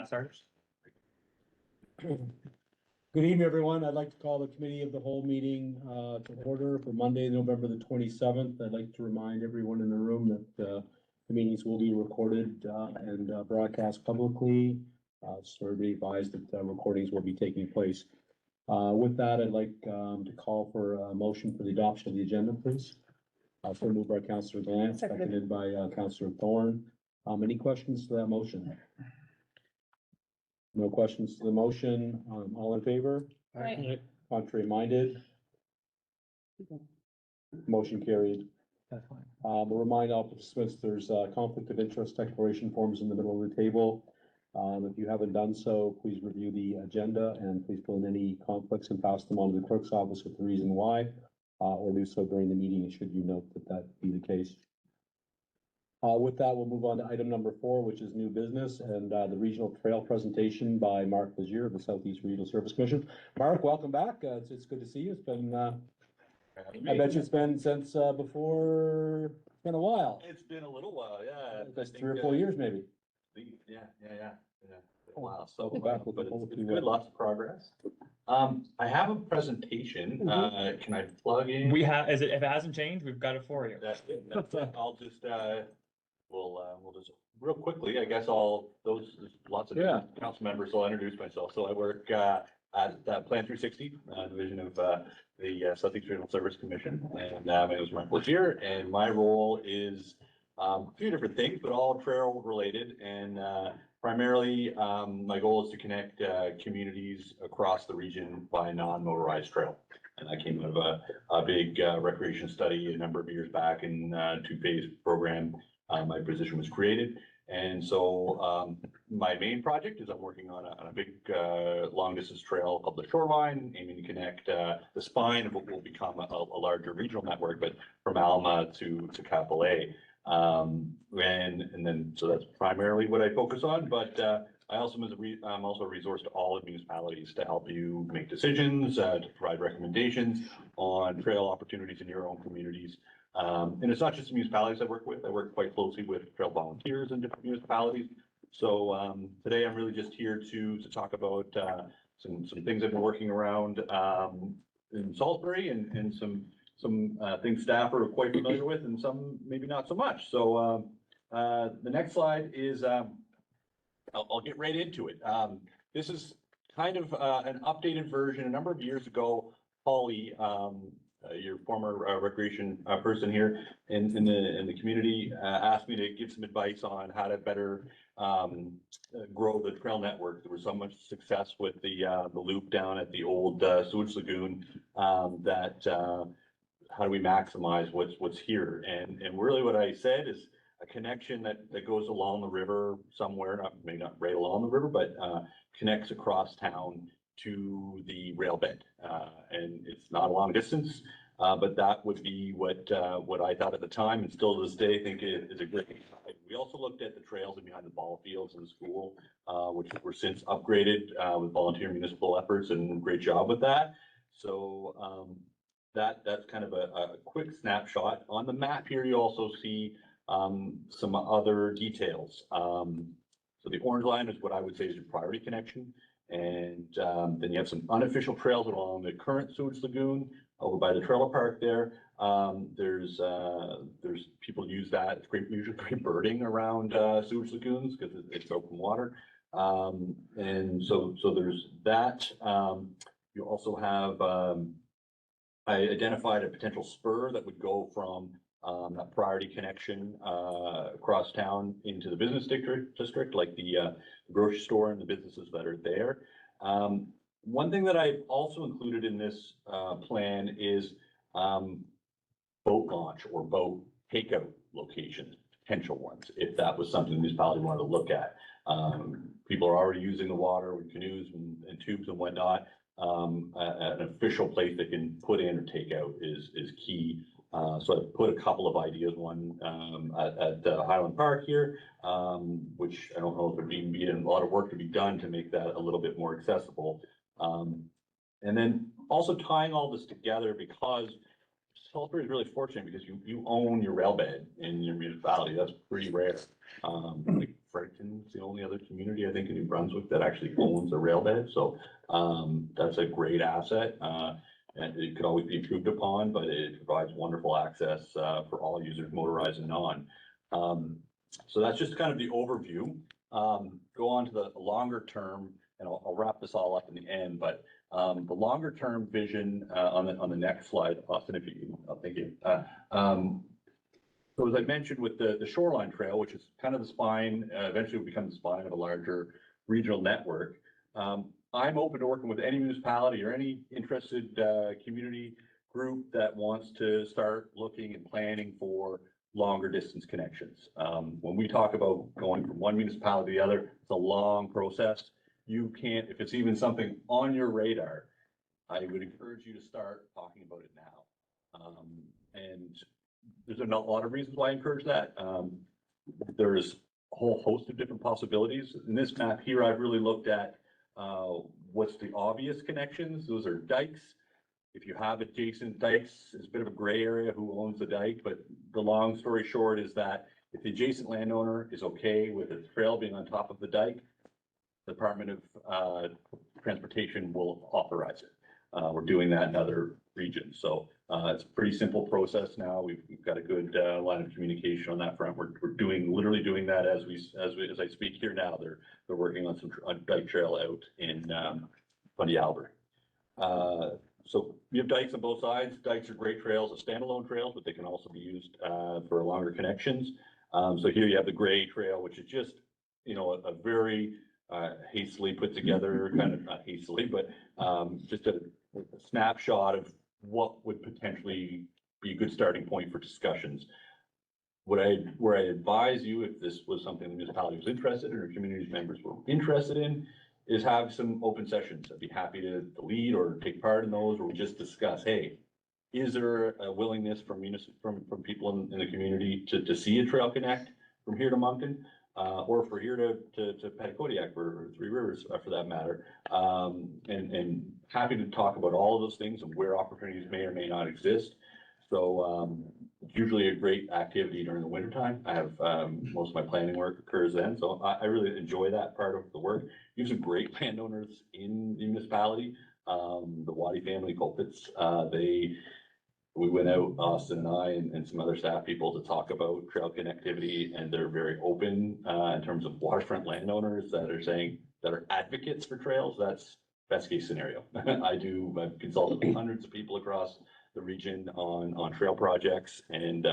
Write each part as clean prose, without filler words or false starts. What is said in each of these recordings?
Sarge. Good evening, everyone. I'd like to call the committee of the whole meeting to order for Monday, November the 27th. I'd like to remind everyone in the room that the meetings will be recorded and broadcast publicly. So everybody advised that recordings will be taking place. With that, I'd like to call for a motion for the adoption of the agenda, please. So moved by Councillor Glant, seconded by Councillor Thorne. Any questions to that motion? No questions to the motion. All in favor? Aye. Contrary minded? Motion carried. We'll remind all participants there's conflict of interest declaration forms in the middle of the table. If you haven't done so, please review the agenda and please fill in any conflicts and pass them on to the clerk's office with the reason why, or do so during the meeting should you note that that be the case. With that, we'll move on to item number 4, which is new business and the regional trail presentation by Mark Legier of the Southeast Regional Service Commission. Mark, welcome back. It's good to see you. It's been, I bet you it's been since before, it's been a while. It's been a little while, yeah. That's 3 or 4 years maybe. Yeah. Wow. So, Back with but the whole it's team. good, lots of progress. I have a presentation. Can I plug in? We have, if it hasn't changed, we've got it for you. That's it. I'll just, we'll just real quickly, I guess there's lots of Yeah. council members, so I'll introduce myself. So I work at Plan 360, division of the Southeast Regional Service Commission. And my name is Mark Legier, and my role is a few different things, but all trail related. And primarily, my goal is to connect communities across the region by non-motorized trail. And I came out of a big recreation study a number of years back in 2-phase program. My position was created. And so my main project is I'm working on a big long distance trail called the Shoreline, aiming to connect the spine of what will become a larger regional network, but from Alma to Kapolei. And then, so that's primarily what I focus on, but I'm also a resource to all the municipalities to help you make decisions, to provide recommendations on trail opportunities in your own communities. And it's not just the municipalities I work with. I work quite closely with trail volunteers in different municipalities. So today I'm really just here to talk about some things I've been working around in Salisbury and some things staff are quite familiar with and some maybe not so much. So the next slide is, I'll get right into it. This is kind of an updated version. A number of years ago, Polly, your former recreation person here in the community, asked me to give some advice on how to better grow the trail network. There was so much success with the loop down at the old sewage lagoon that how do we maximize what's here? And really what I said is a connection that goes along the river somewhere, maybe not right along the river, but connects across town to the rail bed. And it's not a long distance, but that would be what I thought at the time and still to this day think is a great. We also looked at the trails behind the ball fields in the school, which were since upgraded with volunteer municipal efforts, and great job with that. So that's kind of a quick snapshot. On the map here, you also see some other details. So the orange line is what I would say is your priority connection. And then you have some unofficial trails along the current sewage lagoon over by the trailer park there. There's people use that. It's great, usually great birding around sewage lagoons because it's open water. And so there's that. You also have, I identified a potential spur that would go from that priority connection across town into the business district, like the grocery store and the businesses that are there. One thing that I've also included in this plan is boat launch or boat takeout locations, potential ones, if that was something the municipality wanted to look at. People are already using the water with canoes and tubes and whatnot. An official place they can put in or take out is key. So I put a couple of ideas, one at Highland Park here, which I don't know if there'd even be a lot of work to be done to make that a little bit more accessible. And then also tying all this together, because Salisbury is really fortunate because you own your rail bed in your municipality. That's pretty rare. Like Fredericton's the only other community, I think, in New Brunswick that actually owns a rail bed, so, that's a great asset. And it could always be improved upon, but it provides wonderful access, for all users, motorized and non. So that's just kind of the overview. Go on to the longer term, and I'll wrap this all up in the end, but the longer term vision on the next slide, Austin, if you, I'll thank you. So as I mentioned with the shoreline trail, which is kind of the spine, eventually will become the spine of a larger regional network. I'm open to working with any municipality or any interested community group that wants to start looking and planning for longer distance connections. When we talk about going from one municipality to the other, it's a long process. You can't, if it's even something on your radar, I would encourage you to start talking about it now. And there's a lot of reasons why I encourage that. There's a whole host of different possibilities. In this map here, I've really looked at what's the obvious connections. Those are dikes. If you have adjacent dikes, it's a bit of a gray area who owns the dike, but the long story short is that if the adjacent landowner is okay with a trail being on top of the dike, the Department of Transportation will authorize it. We're doing that in other regions. So it's a pretty simple process now. We've got a good line of communication on that front. We're literally doing that as I speak here now. They're working on some dike trail out in Bundy Albert. So we have dikes on both sides. Dikes are great trails, as standalone trails, but they can also be used for longer connections. So here you have the gray trail, which is just, a very hastily put together, kind of not hastily, but just a snapshot of what would potentially be a good starting point for discussions. Where I advise you, if this was something the municipality was interested in or community members were interested in, is have some open sessions. I'd be happy to lead or take part in those, where we just discuss, hey, is there a willingness from people in the community to see a trail connect from here to Moncton? Or for here to Petitcodiac or Three Rivers for that matter. And happy to talk about all of those things and where opportunities may or may not exist. So it's usually a great activity during the wintertime. I have most of my planning work occurs then. So I really enjoy that part of the work. You have some great landowners in the municipality. The Waddy family, Colpitts, we went out, Austin and I and some other staff people, to talk about trail connectivity, and they're very open in terms of waterfront landowners that are advocates for trails. That's best case scenario. I've consulted with hundreds of people across the region on trail projects, and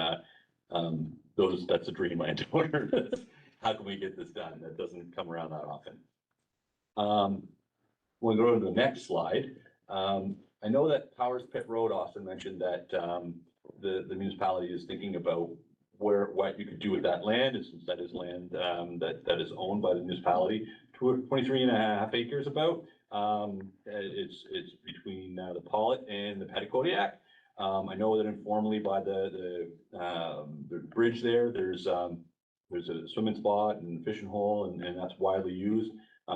that's a dream landowner. How can we get this done? That doesn't come around that often. We'll go to the next slide. I know that Powers Pit Road, Austin mentioned that the municipality is thinking about what you could do with that land, since that is land that is owned by the municipality. 23.5 acres about. It's between the Pollitt and the Petitcodiac. I know that informally by the bridge there's a swimming spot and fishing hole, and that's widely used.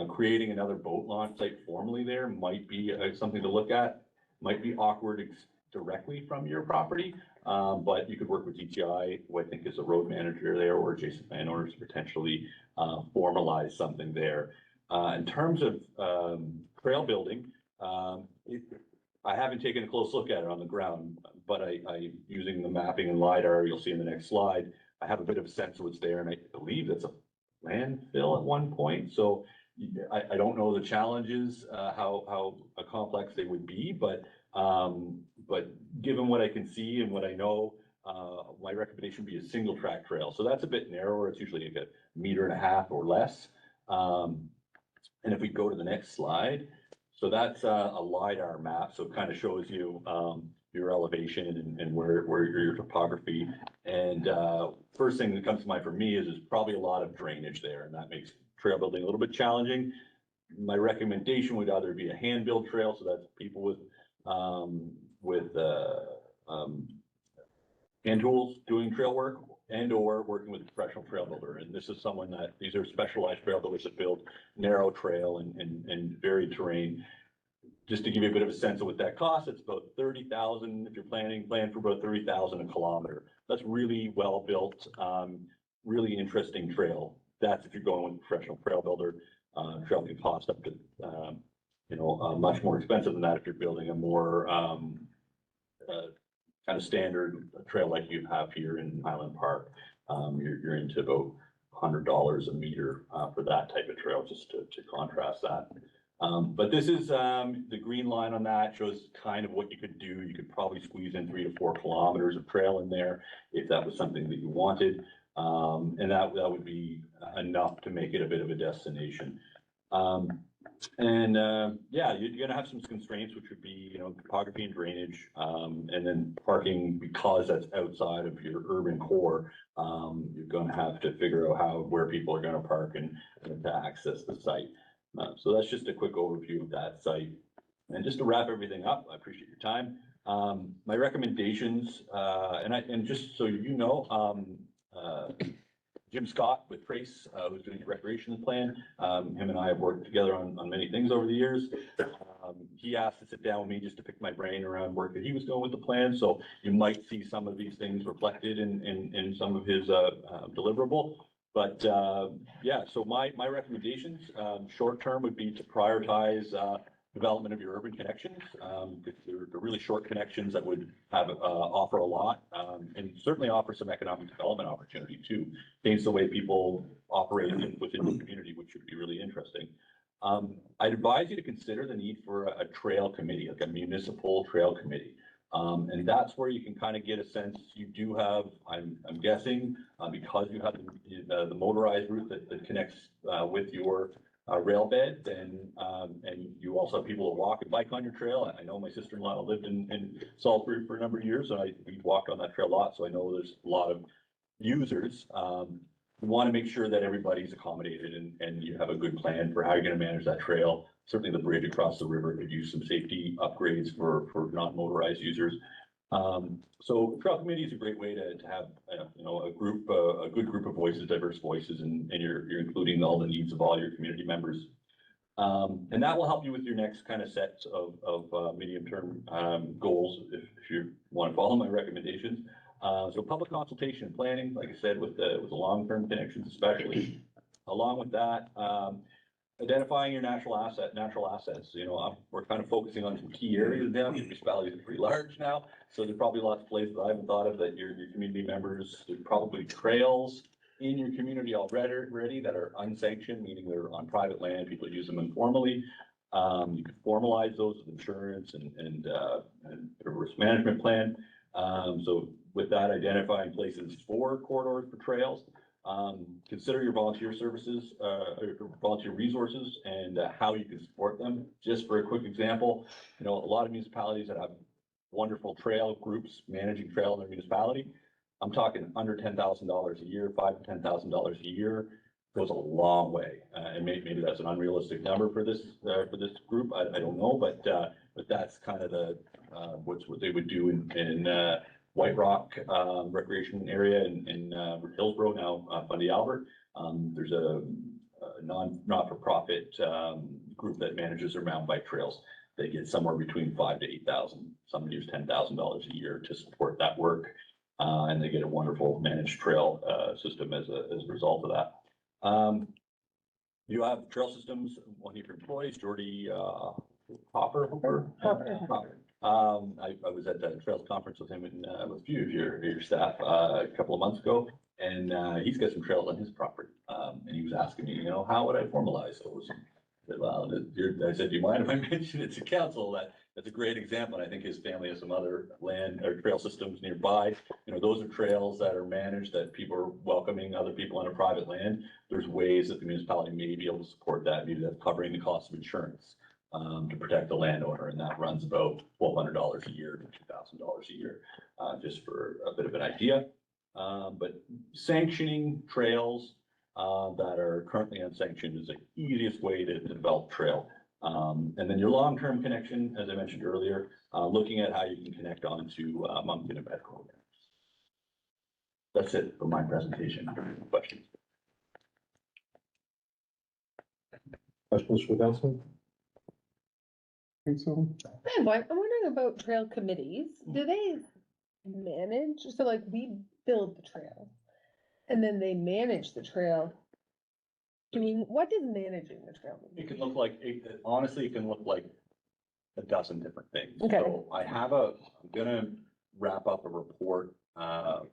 Creating another boat launch site formally there might be something to look at. Might be awkward directly from your property, but you could work with DTI, who I think is a road manager there, or adjacent landowners to potentially formalize something there. In terms of trail building, I haven't taken a close look at it on the ground, but I using the mapping and LiDAR, you'll see in the next slide, I have a bit of a sense of what's there, and I believe that's a landfill at one point. So I don't know the challenges, how complex they would be, but given what I can see and what I know, my recommendation would be a single track trail. So that's a bit narrower. It's usually like 1.5 meters or less. And if we go to the next slide, so that's a LiDAR map. So it kind of shows you your elevation and where your topography. And first thing that comes to mind for me is there's probably a lot of drainage there, and that makes trail building a little bit challenging. My recommendation would either be a hand build trail, so that's people with hand tools doing trail work, and or working with a professional trail builder. And this is these are specialized trail builders that build narrow trail and varied terrain. Just to give you a bit of a sense of what that costs, it's about $30,000 if you're plan for about $30,000 a kilometer. That's really well built, really interesting trail that's if you're going with a professional trail builder. Trail can cost up to, much more expensive than that if you're building a more, kind of standard trail like you have here in Highland Park. You're into about $100 a meter, for that type of trail, just to contrast that. But this is, the green line on that shows kind of what you could do. You could probably squeeze in 3 to 4 kilometers of trail in there if that was something that you wanted. And that would be enough to make it a bit of a destination. Yeah, you're gonna have some constraints, which would be, topography and drainage, and then parking, because that's outside of your urban core. You're gonna have to figure out where people are gonna park and to access the site. So that's just a quick overview of that site. And just to wrap everything up, I appreciate your time. My recommendations, and just so you know, Jim Scott with Trace, who's doing the recreation plan. Him and I have worked together on many things over the years. He asked to sit down with me just to pick my brain around work that he was doing with the plan. So you might see some of these things reflected in some of his deliverable. But yeah, so my recommendations, short term would be to prioritize development of your urban connections. They're really short connections that would have offer a lot, and certainly offer some economic development opportunity too. Change the way people operate within the community, which would be really interesting. I'd advise you to consider the need for a trail committee, like a municipal trail committee. And that's where you can kind of get a sense. You do have, I'm guessing, because you have the motorized route that connects with your rail bed, then and you also have people that walk and bike on your trail. I know my sister-in-law lived in Salisbury for a number of years, and we walked on that trail a lot, so I know there's a lot of users. We want to make sure that everybody's accommodated and you have a good plan for how you're going to manage that trail. Certainly the bridge across the river could use some safety upgrades for non-motorized users. So trail committee is a great way to have, a good group of voices, diverse voices, and you're including all the needs of all your community members. And that will help you with your next kind of sets of medium-term goals if you want to follow my recommendations. So public consultation and planning, like I said, with the long-term connections especially. Along with that, identifying your natural assets. We're kind of focusing on some key areas now. Municipalities are pretty large now, so there's probably lots of places that I haven't thought of that your community members. There's probably trails in your community already that are unsanctioned, meaning they're on private land. People use them informally. You can formalize those with insurance and a risk management plan. So with that, identifying places for corridors for trails. Consider your volunteer services, volunteer resources, and how you can support them. Just for a quick example, a lot of municipalities that have wonderful trail groups managing trail in their municipality. I'm talking under $10,000 a year, $5,000 to $10,000 a year goes a long way. And maybe that's an unrealistic number for this group. I don't know, but that's kind of what they would do in White Rock recreation area in Hillsborough, now Fundy Albert. There's a not-for-profit group that manages their mountain bike trails. They get somewhere between $5,000 to $8,000. Some use $10,000 a year to support that work, and they get a wonderful managed trail system as a result of that. You have trail systems, one of your employees, Jordy Hopper. I was at the trails conference with him and with a few of your staff a couple of months ago, and he's got some trails on his property. And he was asking me, how would I formalize those? I said, do you mind if I mention it to council? That's a great example. And I think his family has some other land or trail systems nearby. Those are trails that are managed, that people are welcoming other people on a private land. There's ways that the municipality may be able to support that. Maybe that's covering the cost of insurance to protect the landowner, and that runs about $1,200 a year to $2,000 a year, just for a bit of an idea. But sanctioning trails that are currently unsanctioned is the easiest way to develop trail. And then your long-term connection, as I mentioned earlier, looking at how you can connect onto Moncton and Petco. That's it for my presentation. Questions? Questions for council? Think so? I'm wondering about trail committees. Do they manage? So like we build the trail and then they manage the trail I mean, what is managing the trail? mean? It can look like, honestly, it can look like a dozen different things. Okay. So I'm gonna wrap up a report,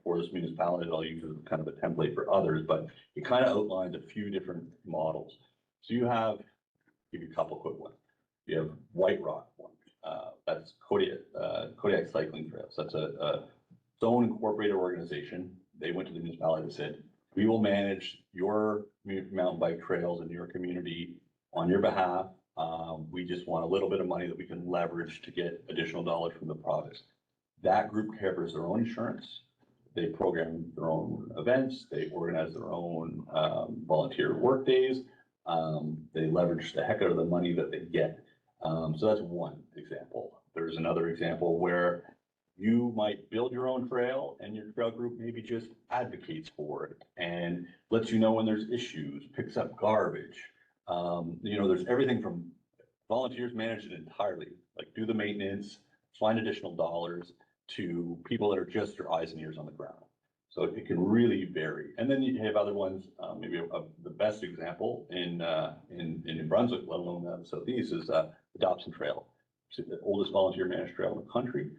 for this municipality that I'll use as kind of a template for others, but it kind of outlines a few different models. So you have, give you a couple quick ones. You have White Rock one, that's Kodiak Cycling Trails. That's a its own incorporated organization. They went to the municipality and said, we will manage your mountain bike trails in your community on your behalf. We just want a little bit of money that we can leverage to get additional dollars from the province. That group covers their own insurance. They program their own events. They organize their own volunteer work days. They leverage the heck out of the money that they get. So that's one example. There's another example where you might build your own trail and your trail group maybe just advocates for it and lets you know when there's issues, picks up garbage. There's everything from volunteers manage it entirely, like do the maintenance, find additional dollars, to people that are just your eyes and ears on the ground. So it can really vary. And then you have other ones, maybe the best example in New Brunswick, let alone the Southeast, is the Dobson Trail. It's the oldest volunteer managed trail in the country.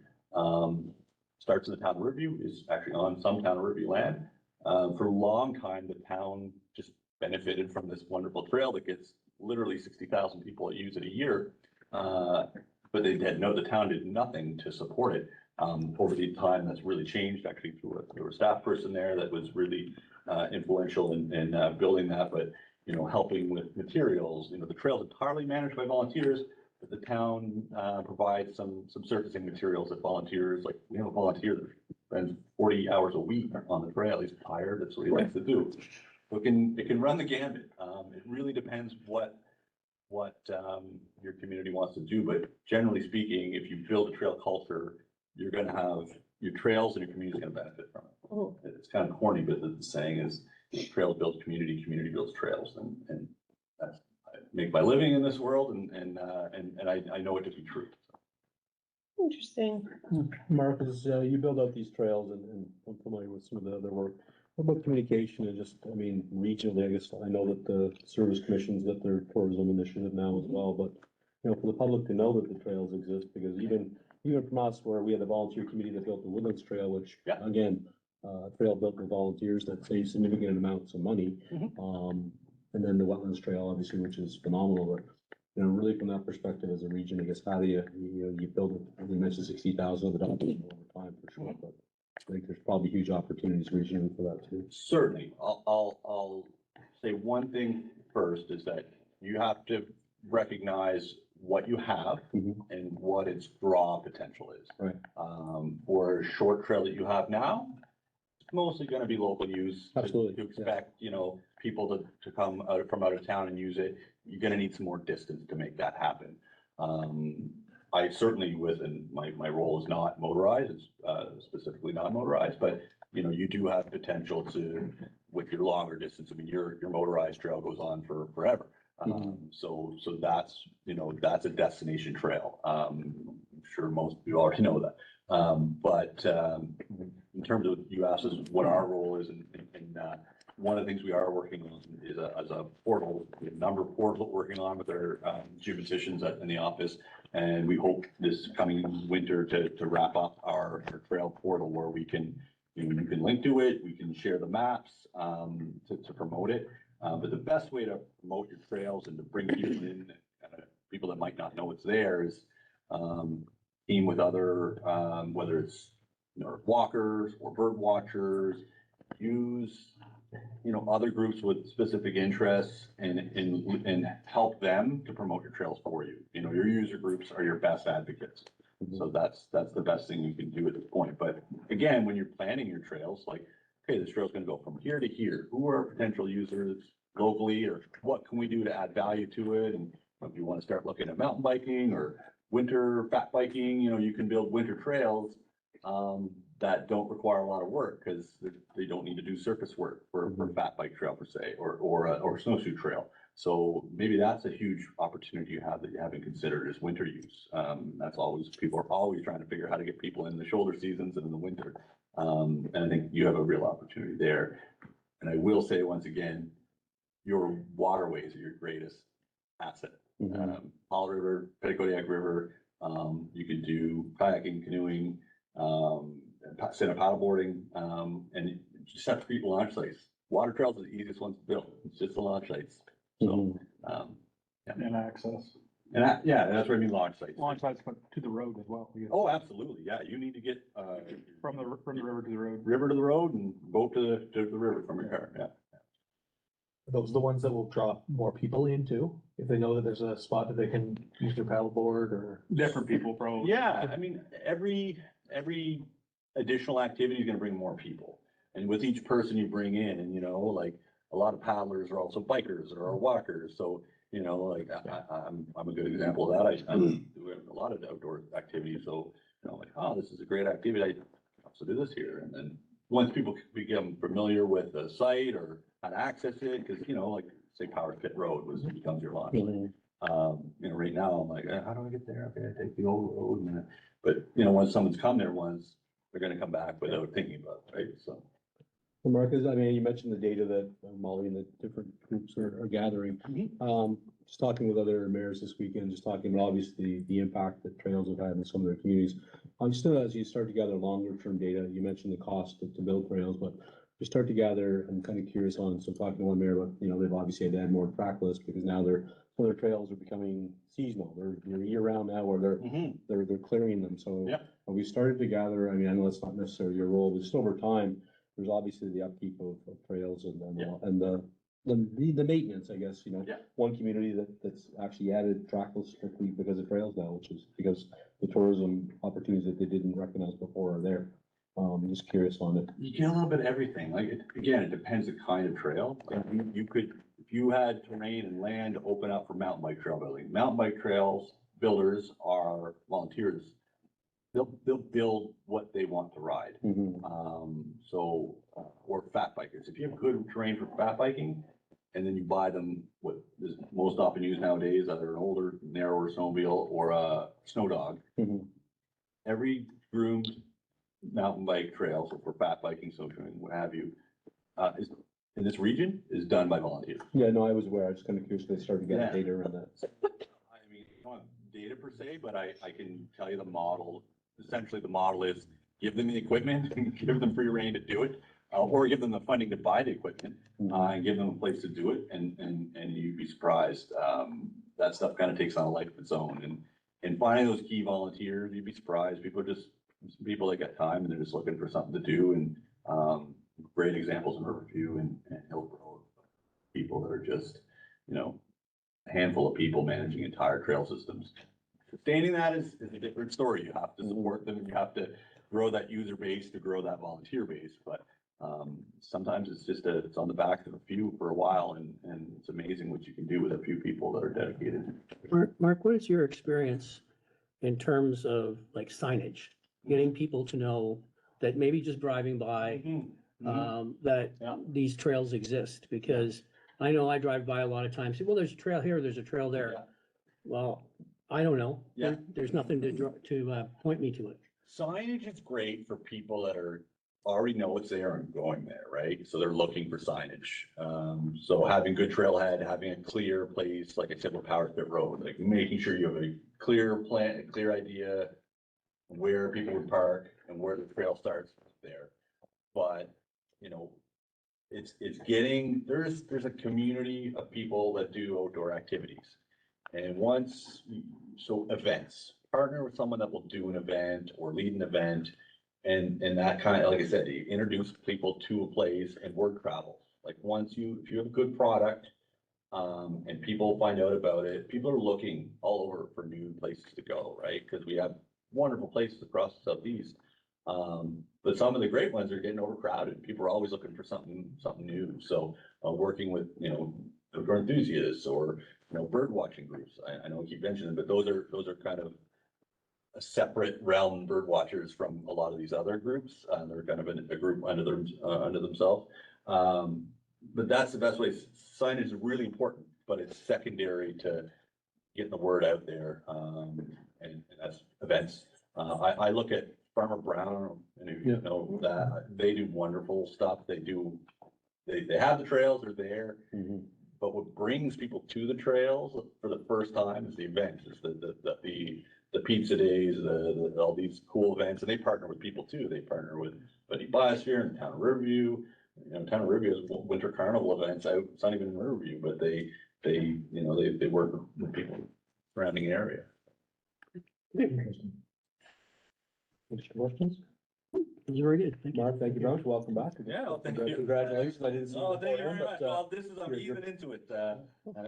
Starts in the town of Riverview, is actually on some town of Riverview land. For a long time, the town just benefited from this wonderful trail that gets literally 60,000 people that use it a year. But the town did nothing to support it. Over the time, that's really changed, actually, through a staff person there that was really influential in building that, but, helping with materials. The trail's entirely managed by volunteers, but the town provides some surfacing materials that volunteers, like, we have a volunteer that spends 40 hours a week on the trail. He's tired, that's what he likes to do. So it can run the gambit. It really depends what your community wants to do, but generally speaking, if you build a trail culture, you're gonna have your trails and your community's gonna benefit from it. Mhm. It's kind of corny, but the saying is, trails builds community, community builds trails, and that's, I make my living in this world, and I know it to be true. Interesting. Mark, as you build out these trails and I'm familiar with some of the other work, what about communication and just, regionally, I guess, I know that the service commission's got their tourism initiative now as well, but, for the public to know that the trails exist, because even from us, where we had a volunteer committee that built the Woodlands Trail, which, Yeah. again, trail built with volunteers that save significant amounts of money. And then the Wetlands Trail, obviously, which is phenomenal, but, really from that perspective as a region, I guess, how do you build it, you mentioned 60,000 of the dollars over time for sure, but I think there's probably huge opportunities regionally for that too. Certainly, I'll say one thing first, is that you have to recognize what you have Mhm. and what its draw potential is. Right. For a short trail that you have now, it's mostly gonna be local use. Absolutely, To yeah. expect, people to come from out of town and use it, you're gonna need some more distance to make that happen. I certainly and my role is not motorized, it's specifically not motorized, but, you do have potential to, with your longer distance, your motorized trail goes on for forever. So that's, that's a destination trail. I'm sure most of you already know that. But in terms of, you asked us what our role is, and one of the things we are working on is as a portal, we have a number of portals we're working on with our geometicians in the office. And we hope this coming winter to wrap up our trail portal where we can, you can link to it, we can share the maps to promote it. But the best way to promote your trails and to bring people in, people that might not know it's there, is team with other, whether it's walkers or bird watchers, use other groups with specific interests and help them to promote your trails for you. Your user groups are your best advocates. So that's the best thing you can do at this point. But again, when you're planning your trails, like, okay, this trail's gonna go from here to here. Who are potential users locally, or what can we do to add value to it? And if you want to start looking at mountain biking or winter fat biking, you can build winter trails that don't require a lot of work, because they don't need to do surface work for a fat bike trail per se, or a snowshoe trail. So maybe that's a huge opportunity you have that you haven't considered, is winter use. That's always, people are always trying to figure out how to get people in the shoulder seasons and in the winter. And I think you have a real opportunity there. And I will say once again, your waterways are your greatest asset. Mhm. Paul River, Petitcodiac River, you could do kayaking, canoeing, stand-up paddleboarding, and you just have to create launch sites. Water trails are the easiest ones to build. It's just the launch sites. So, Mhm. And access, and that, yeah, that's what I mean, launch sites. launch sites to the road as well. You get Oh, absolutely. Yeah, you need to get, From the river to the road. river to the road and boat to the river from your car. Yeah. Are those the ones that will draw more people into, if they know that there's a spot that they can use their paddleboard or? Different people, probably. Yeah, I mean, every additional activity is gonna bring more people. And with each person you bring in, and like, a lot of paddlers are also bikers or walkers, so, like, I'm a good example of that. I do a lot of outdoor activities, so, like, oh, this is a great activity, I also do this here, and then once people become familiar with the site or how to access it, cause like, say Powers Pit Road becomes your launch. Mhm. Right now, I'm like, how do I get there? Okay, I take the old road, and but, once someone's come there once, they're gonna come back without thinking about it, right? So. Well, Marcus, I mean, you mentioned the data that Molly and the different groups are gathering. Just talking with other mayors this weekend, just talking about obviously the impact that trails have had in some of their communities. Just as you start to gather longer term data, you mentioned the cost to build trails, but you start to gather, I'm kind of curious on, so talking to one mayor, but they've obviously had to add more track lists because now some of their trails are becoming seasonal. They're year round now where they're clearing them. So Yeah. we started to gather, I mean, I know it's not necessarily your role, but just over time, there's obviously the upkeep of trails and the maintenance, I guess, Yeah. One community that's actually added trackless strictly because of trails now, which is because the tourism opportunities that they didn't recognize before are there. Just curious on it. You get a little bit of everything. Like, again, it depends the kind of trail. Like, you could, if you had terrain and land to open up for mountain bike trail building, mountain bike trails builders are volunteers. They'll build what they want to ride. Mhm. Or fat bikers. If you have good terrain for fat biking, and then you buy them, what is most often used nowadays, either an older, narrower snowmobile or a snow dog. Mhm. Every groomed mountain bike trail, so for fat biking, snowshoeing, what have you, is, in this region, is done by volunteers. Yeah, no, I was aware. I was kind of curious. They started to get Yeah. data around that. I mean, I don't have data per se, but I can tell you the model. Essentially, the model is give them the equipment, give them free rein to do it, or give them the funding to buy the equipment, and give them a place to do it, and you'd be surprised. That stuff kind of takes on a life of its own, and finding those key volunteers, you'd be surprised. People that got time and they're just looking for something to do, and great examples in Riverview and Hillsborough, people that are just, a handful of people managing entire trail systems. Sustaining that is a different story. You have to support them, and you have to grow that user base to grow that volunteer base, but sometimes it's on the backs of a few for a while, and it's amazing what you can do with a few people that are dedicated. Mark, what is your experience in terms of like signage? Getting people to know that maybe just driving by, that Yeah. these trails exist, because I know I drive by a lot of times, well, there's a trail here, there's a trail there. Yeah. Well, I don't know. Yeah. There's nothing to point me to it. Signage is great for people that already know it's there and going there, right? So they're looking for signage. So having good trailhead, having a clear place, like I said, with Powers Pit Road, like making sure you have a clear plan, a clear idea where people would park and where the trail starts there. But, it's getting, there's a community of people that do outdoor activities. And events, partner with someone that will do an event or lead an event. And that kind of, like I said, you introduce people to a place, and word travels. Like, if you have a good product, and people find out about it, people are looking all over for new places to go, right? Because we have wonderful places across the Southeast. But some of the great ones are getting overcrowded. People are always looking for something new. So, working with, outdoor enthusiasts or, bird watching groups. I know I keep mentioning, but those are kind of a separate realm, bird watchers, from a lot of these other groups. They're kind of a group under themselves. But that's the best way. Signage is really important, but it's secondary to getting the word out there. And that's events. I look at Farmer Brown, and if you know that, they do wonderful stuff. They have the trails, they're there. Mhm. but what brings people to the trails for the first time is the events, is the pizza days, all these cool events, and they partner with people too. They partner with Buddy Biosphere and Town of Riverview. You know, Town of Riverview has winter carnival events out, it's not even in Riverview, but they work with people surrounding the area. Interesting. Questions? It's very good. Thank you. Mark, thank you very much. Welcome back. Yeah, well, thank you. Congratulations. I didn't see you Oh, thank you beforehand, very much. but, Well, this is, I'm you're- easing into it.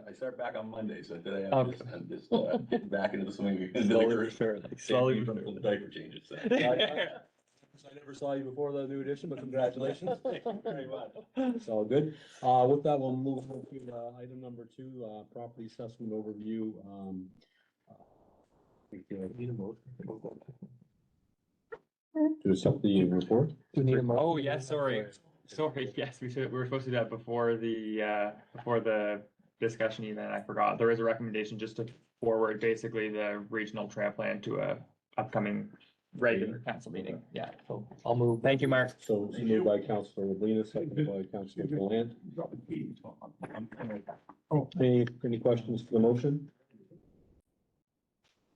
I start back on Monday, so today Okay. I'm just getting back into the swing. Slowly, slowly. From the diaper changes. so. I never saw you before the new edition, but congratulations. Thank you very much. It's all good. With that, we'll move on to, item number 2, property assessment overview. Need a motion? To accept the report. Do we need a motion? Oh, yes, sorry. Sorry, yes, we were supposed to do that before the discussion even, and I forgot. There is a recommendation just to forward basically the regional trail plan to a upcoming regular council meeting. Yeah. So I'll move. Thank you, Mark. So it's moved by Councillor Roblina, seconded by Councillor Delant. Any questions for the motion?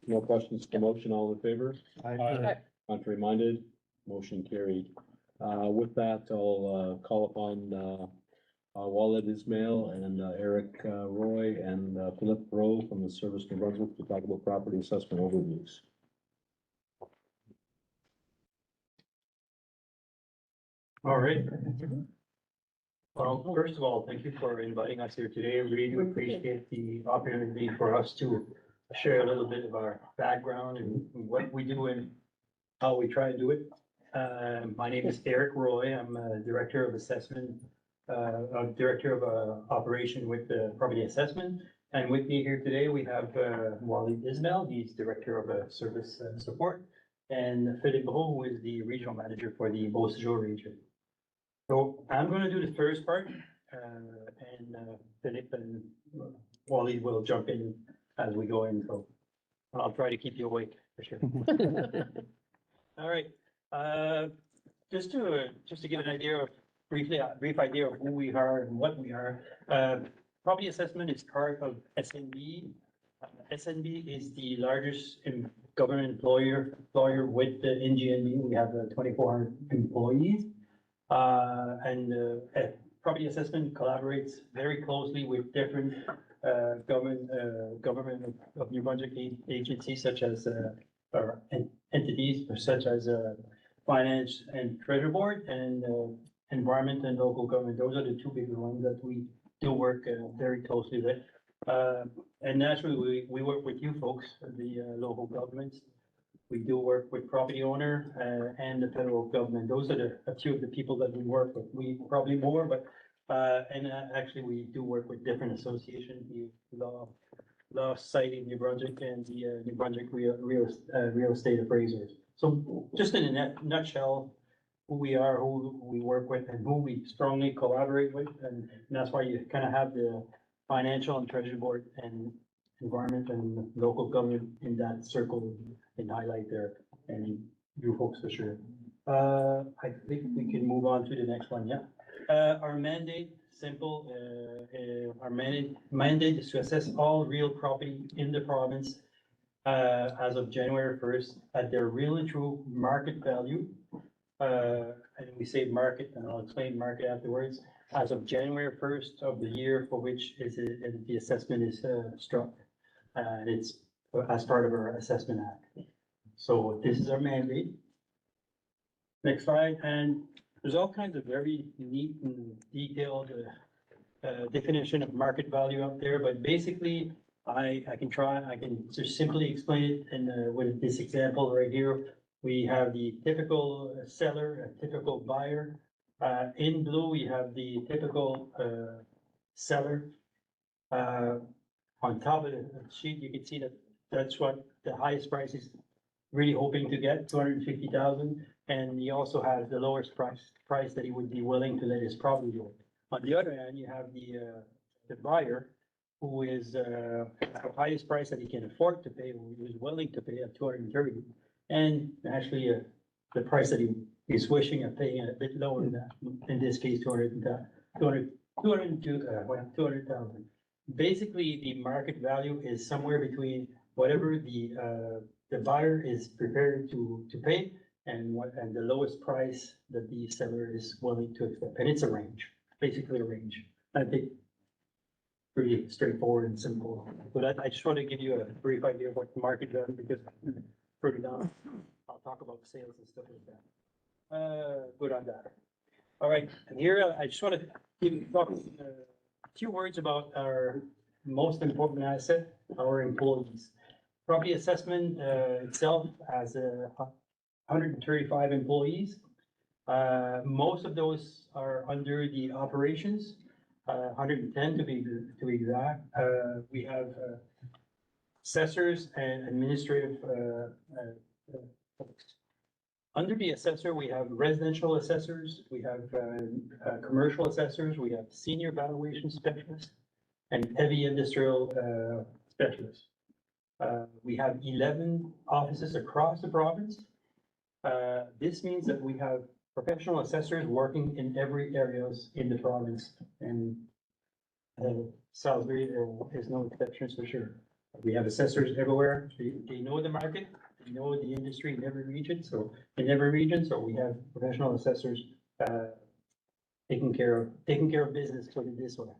No questions for the motion, all in favor? Contrary minded, motion carried. With that, I'll call upon Walid Ismail and Eric Roy and Philip Rowe from the Service New Brunswick to talk about property assessment overviews. All right. Well, first of all, thank you for inviting us here today. I really do appreciate the opportunity for us to share a little bit of our background and what we do and how we try to do it. My name is Eric Roy. I'm Director of Assessment, Director of Operation with the Property Assessment. And with me here today, we have Walid Ismail. He's Director of Service Support. And Philippe Rowe, who is the Regional Manager for the Beausejour region. So I'm going to do the first part, and Philippe and Wally will jump in as we go in. So I'll try to keep you awake for sure. All right. Just to give an idea of brief idea of who we are and what we are. Property assessment is part of SNB. SNB is the largest government employer with the NGNB. We have 2,400 employees. Property assessment collaborates very closely with different government of New Brunswick agencies such as or entities such as Finance and Treasury Board and Environment and Local Government. Those are the two bigger ones that we do work very closely with. And naturally, we work with you folks, the local governments. We do work with property owner and the federal government. Those are a few of the people that we work with. We probably more, but actually we do work with different associations, the Law Society of New Brunswick and the New Brunswick Real Estate Appraisers. So just in a nutshell, who we are, who we work with, and who we strongly collaborate with, and that's why you kind of have the Financial and Treasury Board and Environment and Local Government in that circle and highlight there, and you folks for sure. I think we can move on to the next one, yeah. Our mandate, simple, our mandate is to assess all real property in the province as of January 1st at their real and true market value. And we say market, and I'll explain market afterwards, as of January 1st of the year for which the assessment is struck. And it's as part of our Assessment Act. So this is our mandate. Next slide, and there's all kinds of very neat and detailed definition of market value up there, but basically I can just simply explain it in with this example right here. We have the typical seller, a typical buyer. In blue, we have the typical seller. On top of the sheet, you can see that that's what the highest price is really hoping to get, 250,000. And he also has the lowest price that he would be willing to let his property go. On the other hand, you have the buyer who is the highest price that he can afford to pay, who is willing to pay at 230. And actually, the price that he is wishing at paying a bit lower than that. In this case, 200 200,000. Basically, the market value is somewhere between whatever the buyer is prepared to pay and the lowest price that the seller is willing to accept. And it's a range, basically a range. I think pretty straightforward and simple. But I just want to give you a brief idea of what the market value, because further down, I'll talk about sales and stuff like that. Good on that. All right, and here I just want to talk a few words about our most important asset, our employees. Property assessment itself has 135 employees. Most of those are under the operations, 110 to be exact. We have assessors and administrative folks. Under the assessor, we have residential assessors, we have commercial assessors, we have senior valuation specialists, and heavy industrial specialists. We have 11 offices across the province. This means that we have professional assessors working in every areas in the province, and Salisbury is no exception for sure. We have assessors everywhere. They know the market, they know the industry in every region. So we have professional assessors taking care of business, put it this way.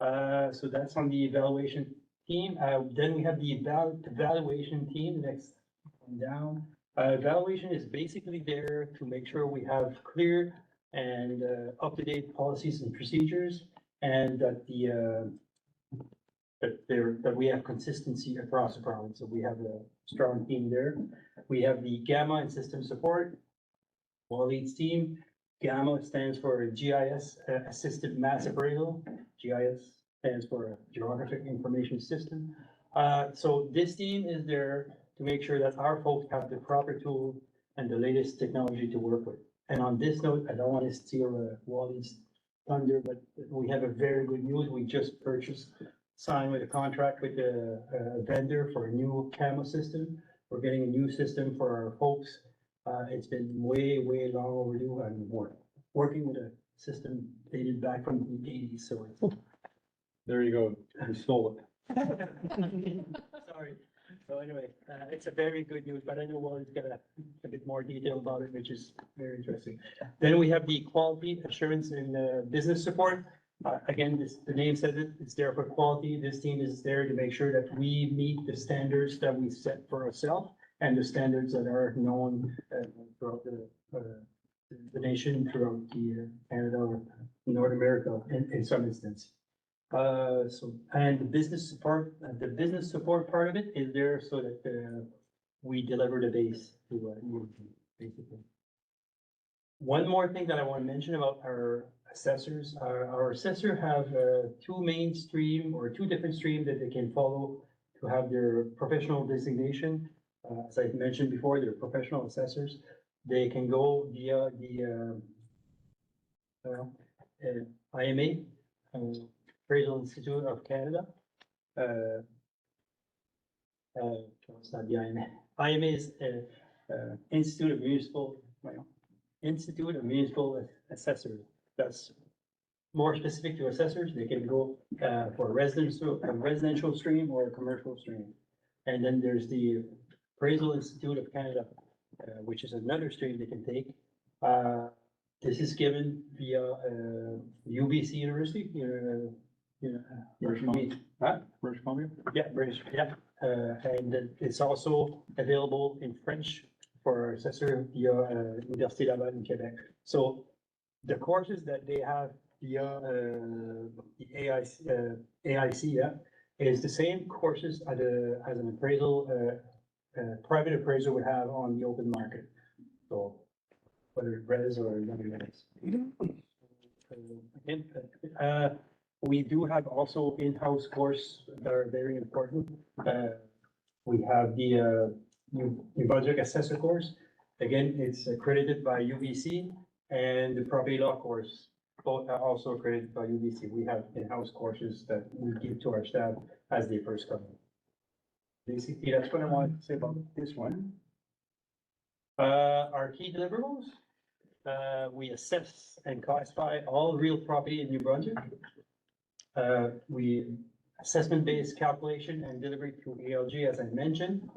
So that's on the evaluation team. Then we have the evaluation team, next one down. Evaluation is basically there to make sure we have clear and up-to-date policies and procedures, and that that we have consistency across the province. So we have a strong team there. We have the Gamma and system support, Waleed's team. Gamma stands for GIS, Assisted Mass Appraisal. GIS stands for Geographic Information System. So this team is there to make sure that our folks have the proper tool and the latest technology to work with. And on this note, I don't want to steal Waleed's thunder, but we have a very good news. We just signed with a contract with a vendor for a new camera system. We're getting a new system for our folks. It's been way long overdue, and we're working with a system dated back from the 80s, so it's. There you go, you stole it. Sorry. So anyway, it's a very good news, but I know Wally's got a bit more detail about it, which is very interesting. Then we have the quality assurance and business support. Again, the name says it, it's there for quality. This team is there to make sure that we meet the standards that we set for ourselves and the standards that are known throughout the nation, throughout the Canada or North America in some instance. And the business support part of it is there so that we deliver the base to basically. One more thing that I want to mention about our assessors, our assessor have two different streams that they can follow to have their professional designation. As I mentioned before, they're professional assessors. They can go via the IMA, Appraisal Institute of Canada. It's not the IMA. IMA is Institute of Municipal Assessors. That's more specific to assessors. They can go for a residential stream or a commercial stream. And then there's the Appraisal Institute of Canada, which is another stream they can take. This is given via UBC University. British Columbia? Yeah, British, yeah. And it's also available in French for assessor via Université Laval in Quebec. So the courses that they have via the AIC, yeah, is the same courses as an appraisal, private appraiser would have on the open market. So whether it's res or non-res. We do have also in-house courses that are very important. We have the New Brunswick Assessor course. Again, it's accredited by UBC, and the property law course, both are also accredited by UBC. We have in-house courses that we give to our staff as they first come. Basically, that's what I wanted to say about this one. Our key deliverables, we assess and classify all real property in New Brunswick. We assessment-based calculation and delivery through ALG, as I mentioned.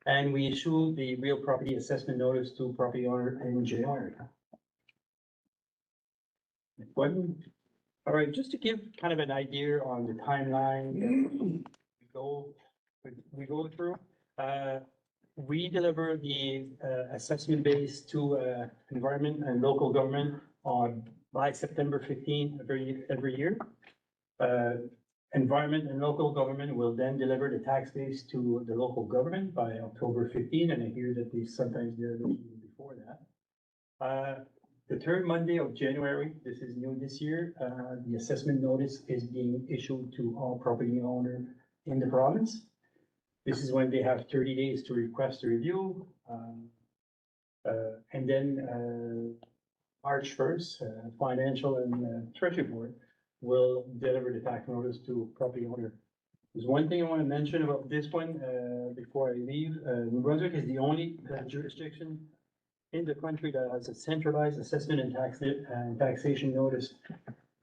And we issue the real property assessment notice to property owner in January. All right, just to give kind of an idea on the timeline that we go through. We deliver the assessment base to environment and local government by September 15 every year. Environment and local government will then deliver the tax base to the local government by October 15, and I hear that they sometimes do it before that. The third Monday of January, this is new this year, the assessment notice is being issued to all property owners in the province. This is when they have 30 days to request a review. And then March 1st, Financial and Treasury Board will deliver the tax notice to property owner. There's one thing I want to mention about this one before I leave. New Brunswick is the only jurisdiction in the country that has a centralized assessment and taxation notice.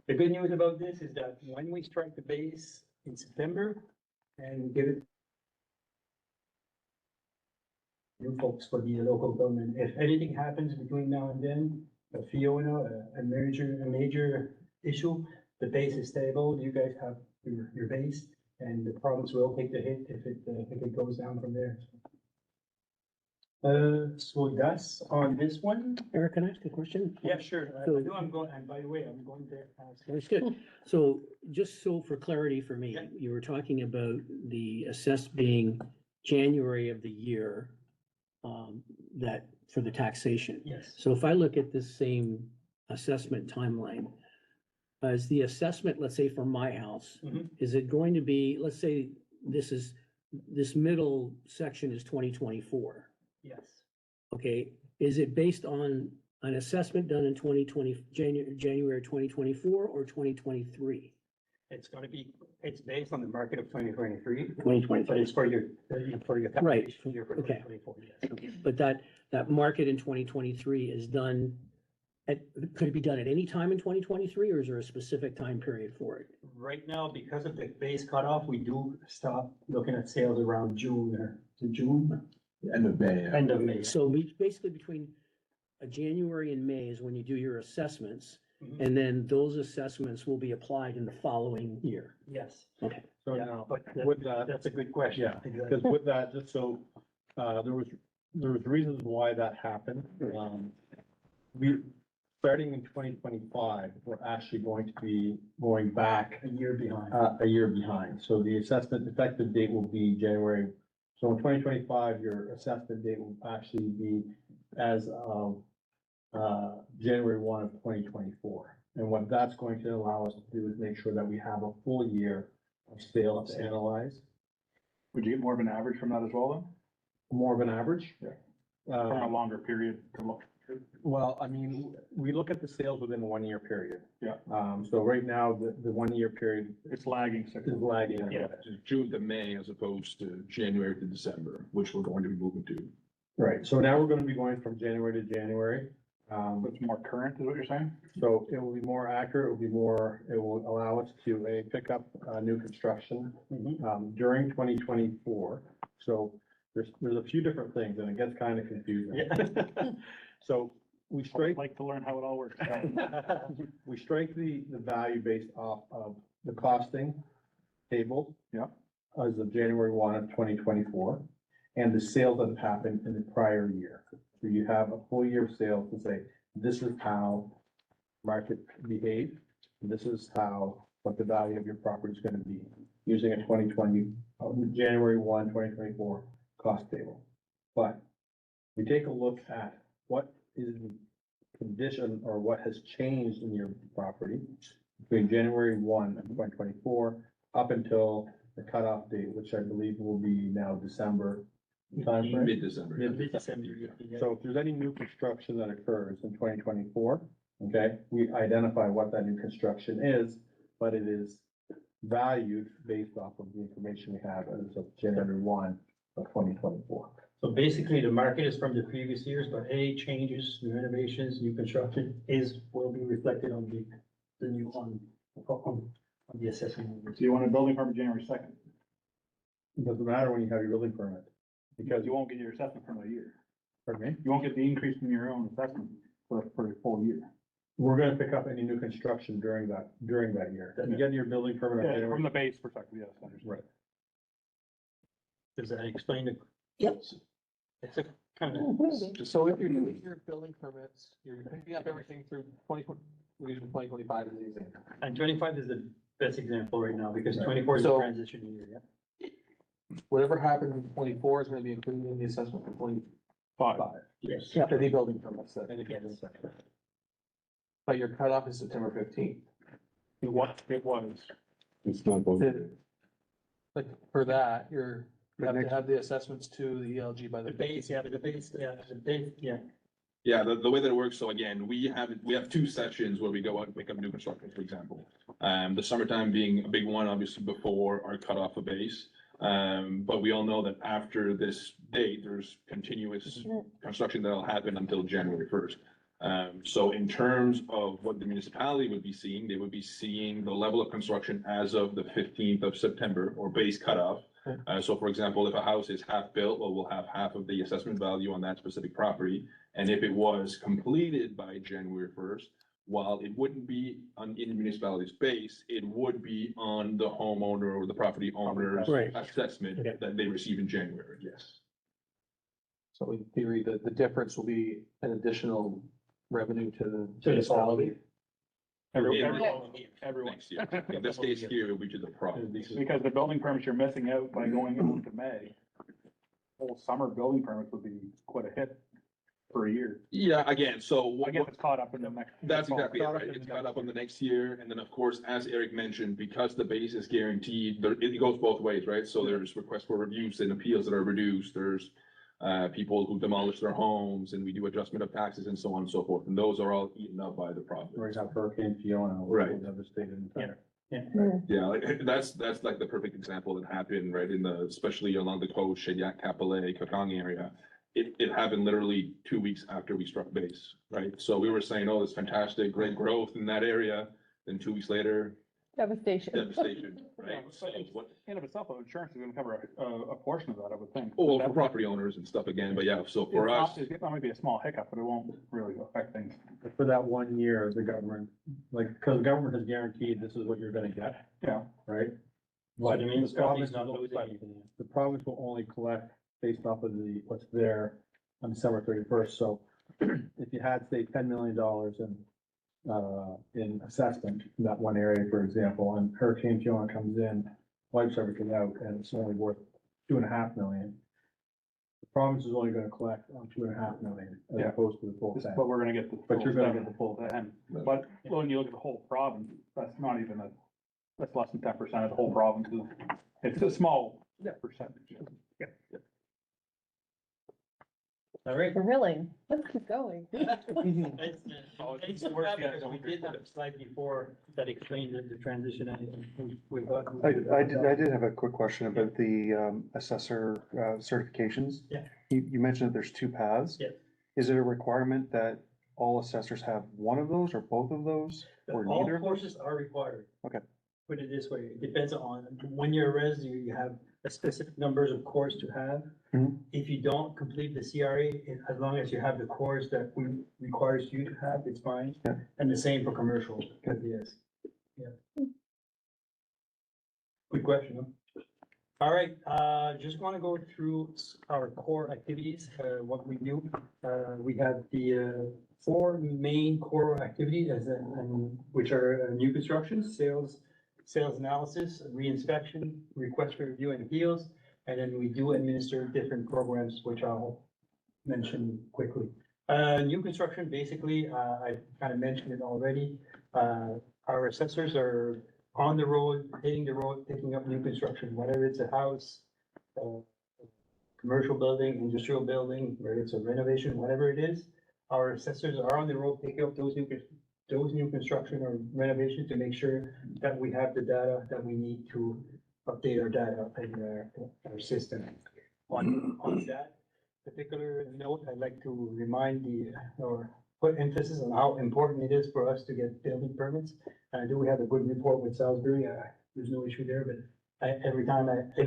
The good news about this is that when we strike the base in September and give it you folks for the local government, if anything happens between now and then, a Fiona, a major issue, the base is stable, you guys have your base, and the province will take the hit if it goes down from there. So that's on this one. Eric, can I ask a question? Yeah, sure. I So- know I'm going, and by the way, I'm going to ask. That's good. So just so for clarity for me, Yeah. you were talking about the assessed being January of the year, that for the taxation. Yes. So if I look at this same assessment timeline, is the assessment, let's say for my house, Mhm. is it going to be, let's say this middle section is 2024, Yes. okay? Is it based on an assessment done in January 2024 or 2023? It's based on the market of 2023, but 2023. it's for your Right, taxation year for okay. 2024, yes. But that market in 2023 is done could it be done at any time in 2023, or is there a specific time period for it? Right now, because of the base cutoff, we do stop looking at sales around June or to June, End of May. end of May. So basically between January and May is when you do your assessments, Mhm. and then those assessments will be applied in the following year. Yes, Okay. So yeah, now, but with that, that's a good question. yeah, Exactly. because with that, just so, there was reasons why that happened. Starting in 2025, we're actually going to be going back A year behind. a year behind. So the assessment effective date will be January. So in 2025, your assessment date will actually be as of January 1 of 2024. And what that's going to allow us to do is make sure that we have a full year of sales to analyze. Would you get more of an average from that as well, then? More of an average? Yeah. From a longer period to look? Well, I mean, we look at the sales within a 1 year period. Yeah. So right now, the 1 year period It's lagging. So is lagging. Yeah. June to May as opposed to January to December, which we're going to be moving to. Right, so now we're gonna be going from January to January. it's more current, is what you're saying? So it will be more accurate, it will allow us to pick up new construction Mhm. during 2024. So there's a few different things and it gets kind of confusing. Yeah. So we I'd strike, like to learn how it all works. we strike the value based off of the costing table. Yeah. As of January 1 of 2024, and the sales that have happened in the prior year. So you have a full year of sales to say, this is how market behaved, this is what the value of your property is gonna be, using a 2020, January 1, 2024 cost table. But we take a look at what is the condition or what has changed in your property between January 1 of 2024 up until the cutoff date, which I believe will be now December timeframe. Mid-December. Mid-December. So if there's any new construction that occurs in 2024, okay, we identify what that new construction is, but it is valued based off of the information we have as of January 1 of 2024. So basically, the market is from the previous years, but any changes, new renovations, new construction will be reflected on the new, on the assessment. So you want a building permit January 2nd, It doesn't matter when you have your building permit. because you won't get your assessment from a year. Pardon me? You won't get the increase in your own assessment for a full year. We're gonna pick up any new construction during that year. You get your building permit on Yeah, January. from the base perspective, yes, I understand. Right. Does that explain it? Yep. It's a kind of, So if you're doing your building permits, you're picking up everything through 2020, we're using 2025 as an example. and 25 is the best example right now, because 24 is a So- transition year, yeah. Whatever happens in 24 is gonna be included in the assessment for 25. Yes. Yeah. Any building permits that, Yes. but your cutoff is September 15th. It was. It's not going to. Like, for that, you have to have the assessments to the ELG by The the. base, yeah, the base, yeah. Yeah, the way that it works, so again, we have two sections where we go out and pick up new construction, for example. The summertime being a big one, obviously before our cutoff of base. But we all know that after this date, there's continuous construction that'll happen until January 1st. So in terms of what the municipality would be seeing, they would be seeing the level of construction as of the 15th of September or base cutoff. So for example, if a house is half built, well, we'll have half of the assessment value on that specific property. And if it was completed by January 1st, while it wouldn't be in the municipality's base, it would be on the homeowner or the property owner's Right. assessment Okay. that they receive in January, yes. So in theory, the difference will be an additional revenue to the the municipality. Everyone. Next year. In this case here, it will be to the province. Because the building permits you're missing out by going into May. Whole summer building permits would be quite a hit for a year. Yeah, again, so I guess it's caught up in the next. that's exactly it, Caught up right? in It's the caught next up on the next year, and then, of course, as Eric mentioned, because the base is guaranteed, it goes both ways, right? So there's requests for reviews and appeals that are reduced, there's people who demolish their homes, and we do adjustment of taxes and so on and so forth, and those are all eaten up by the province. For example, Hurricane Fiona. Right. Devastated. Yeah, like, that's like the perfect example that happened, right, especially along the coast, Shediac, Kapolei, Kakang area. It happened literally 2 weeks after we struck base, right? So we were saying, oh, it's fantastic, great growth in that area. Then 2 weeks later, Devastation. devastation, right? Yeah, So what, In of itself, insurance is gonna cover a portion of that, I would think. well, for property owners and stuff again, but yeah, so for us, It might be a small hiccup, but it won't really affect things. For that 1 year, the government, because the government has guaranteed this is what you're gonna get, Yeah. right? So the municipality is province not will- losing anything. The province will only collect based off of what's there on December 31st. So if you had, say, $10 million in assessment in that one area, for example, and Hurricane Fiona comes in, wipes everything out, and it's only worth 2.5 million. The province is only gonna collect on 2.5 million as Yeah. opposed to the full 10. But we're gonna get the. But you're gonna full get the full 10. But when you look at the whole province, that's not even that's less than 10% of the whole province. It's a small percentage. All right. Thrilling. Let's keep going. It's worth it, because we did have a slide before that explained the transition and we got. I did have a quick question about the assessor certifications. Yeah. You mentioned that there's two paths. Yeah. Is it a requirement that all assessors have one of those or both of those or All neither of those? courses are required. Okay. Put it this way, it depends on, when you're a res, you have a specific numbers of cores to have. Mhm. If you don't complete the CRA, as long as you have the cores that we requires you to have, it's fine. Yeah. And the same for commercial, yes. Yeah. Good question, huh? All right, just want to go through our core activities, what we do. We have the 4 main core activities, which are new construction, sales analysis, re-inspection, request for review and appeals, and then we do administer different programs, which I'll mention quickly. New construction, basically, I kind of mentioned it already. Our assessors are on the road, hitting the road, picking up new construction, whether it's a house, commercial building, industrial building, whether it's a renovation, whatever it is. Our assessors are on the road picking up those new construction or renovations to make sure that we have the data that we need to update our data in our system. On that, particular note, I'd like to remind or put emphasis on how important it is for us to get building permits. I do have a good report with Salisbury, there's no issue there, but every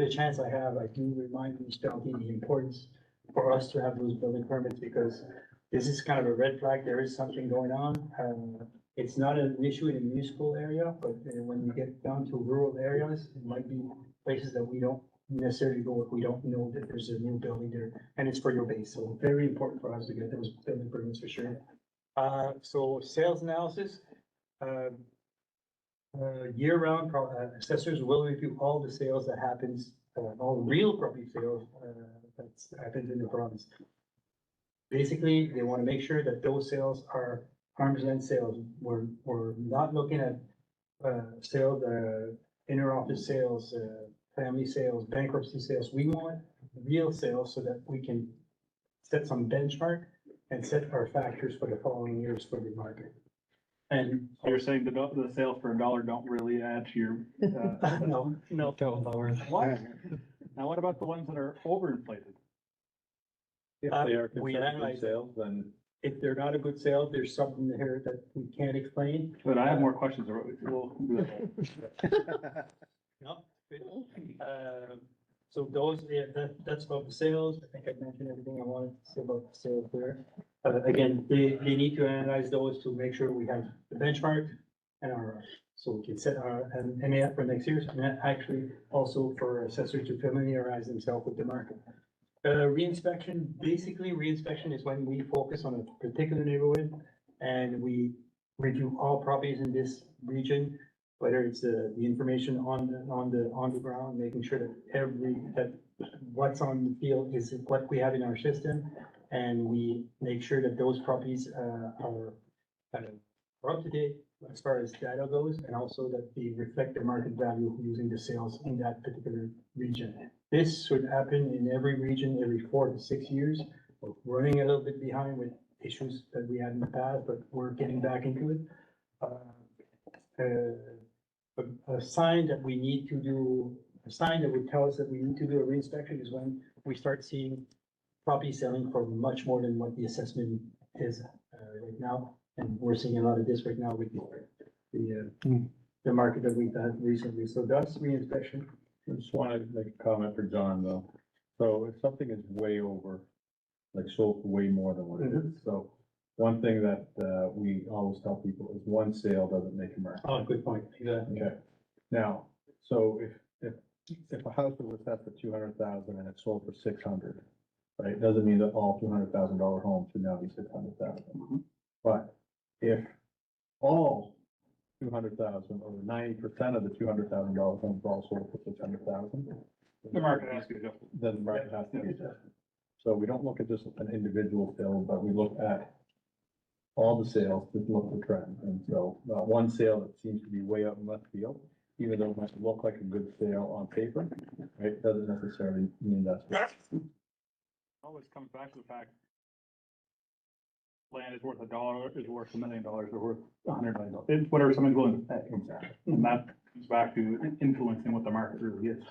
chance I have, I do remind municipality the importance for us to have those building permits, because this is kind of a red flag, there is something going on. It's not an issue in a municipal area, but when you get down to rural areas, it might be places that we don't necessarily go if we don't know that there's a new building there, and it's for your base, so very important for us to get those building permits for sure. So sales analysis, year-round, assessors will review all the sales that happens, all the real property sales, that's happens in the province. Basically, they want to make sure that those sales are arm's length sales. We're not looking at, sales, inter-office sales, family sales, bankruptcy sales. We want real sales so that we can set some benchmark and set our factors for the following years for the market. And So you're saying the sales for $1 don't really add to your, no, what? Now, what about the ones that are overinflated? If Uh, they are we considered analyze good sales, then if they're not a good sale, there's something here that we can't explain. But I have more questions, we'll do that. No, good. So those, yeah, that's about the sales. I think I mentioned everything I wanted to say about the sales there. Again, they need to analyze those to make sure we have the benchmark and so we can set our MAF for next year's, and actually also for assessors to familiarize themselves with the market. Reinspection, basically reinspection is when we focus on a particular neighborhood and we review all properties in this region, whether it's the information on the ground, making sure that what's on the field is what we have in our system. And we make sure that those properties are up to date as far as data goes, and also that they reflect the market value using the sales in that particular region. This should happen in every region every 4 to 6 years. We're running a little bit behind with issues that we had in the past, but we're getting back into it. A sign that we need to do, a sign that would tell us that we need to do a reinspection is when we start seeing property selling for much more than what the assessment is right now. And we're seeing a lot of this right now with the market that we've had recently. So that's reinspection. I just want to make a comment for John though. So if something is way over, like sold for way more than what it is, so one thing that we always tell people is one sale doesn't make a market. Oh, good point. Exactly. Okay, now, so if a house was assessed for 200,000 and it's sold for 600, right, it doesn't mean that all $200,000 homes should now be 600,000. But if all 200,000 or 90% of the $200,000 homes are all sold for 600,000. The market has to be adjusted. Then the market has to be adjusted. So we don't look at just an individual sale, but we look at all the sales, just look at the trend. And so one sale that seems to be way out in left field, even though it might look like a good sale on paper, right, doesn't necessarily mean that's right. Always comes back to the fact land is worth $1, is worth $1 million, or worth $100 million. It's whatever someone's willing to pay. Exactly. And that comes back to influencing what the market really is.